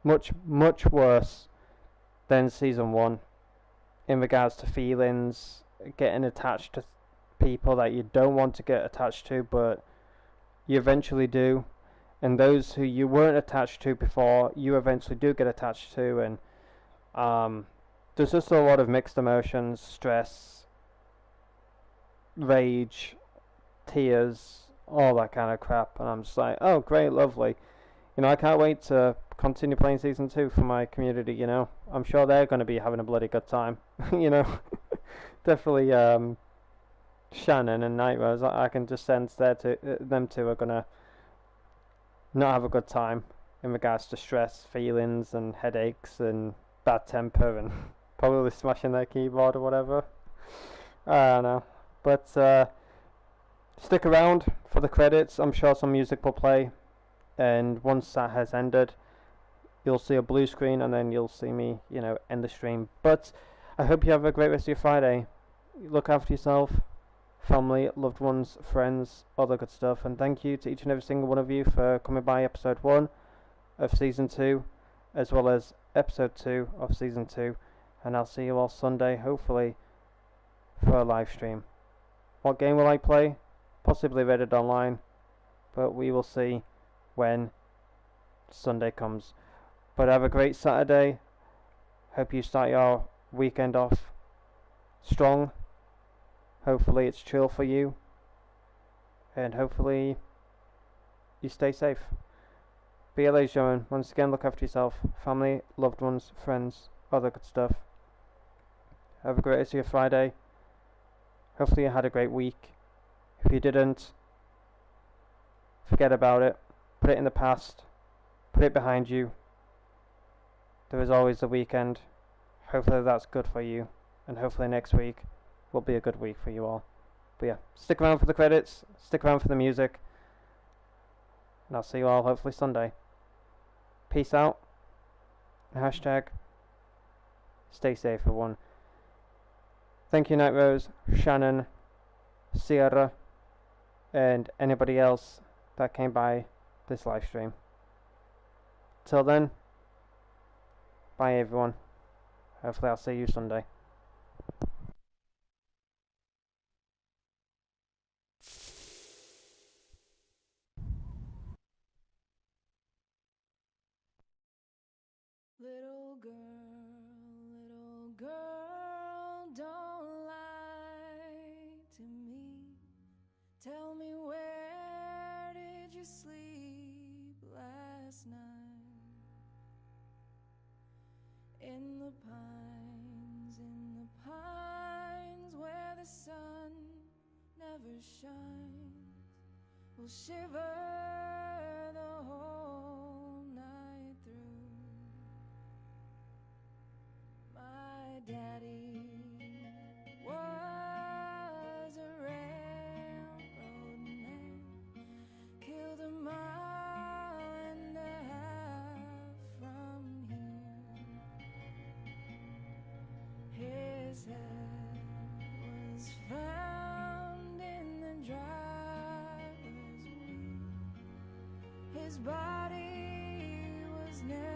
much, much worse than season 1 in regards to feelings, getting attached to people that you don't want to get attached to, but you eventually do. And those who you weren't attached to before, you eventually do get attached to. And there's just a lot of mixed emotions, stress, rage, tears, all that kind of crap. And I'm just like, oh, great, lovely. I can't wait to continue playing season 2 for my community. I'm sure they're going to be having a bloody good time. Definitely Shannon and Night Rose, I can just sense them two are going to not have a good time in regards to stress, feelings, and headaches, and bad temper, and probably smashing their keyboard or whatever. I don't know. But stick around for the credits. I'm sure some music will play. And once that has ended, you'll see a blue screen, and then you'll see me, end the stream. But I hope you have a great rest of your Friday. Look after yourself, family, loved ones, friends, all that good stuff. And thank you to each and every single one of you for coming by episode 1 of season 2, as well as episode 2 of season 2. And I'll see you all Sunday, hopefully, for a live stream. What game will I play? Possibly Reddit Online, but we will see when Sunday comes. But have a great Saturday. Hope you start your weekend off strong. Hopefully it's chill for you, and hopefully you stay safe. Be ladies and gentlemen, once again, look after yourself, family, loved ones, friends, other good stuff. Have a great rest of your Friday. Hopefully you had a great week. If you didn't, forget about it. Put it in the past. Put it behind you. There is always the weekend. Hopefully that's good for you, and hopefully next week will be a good week for you all. But yeah, stick around for the credits, stick around for the music, and I'll see you all hopefully Sunday. Peace out. Hashtag stay safe, everyone. Thank you, Night Rose, Shannon, Sierra, and anybody else that came by this live stream. Till then, bye everyone. Hopefully I'll see you Sunday. Little girl, don't lie to me. Tell me, where did you sleep last night? In the pines where the sun never shines. We'll shiver the whole night through. My daddy was a railroad man, killed a mile and a half from here. His head was found in the driver's wheel. His body was never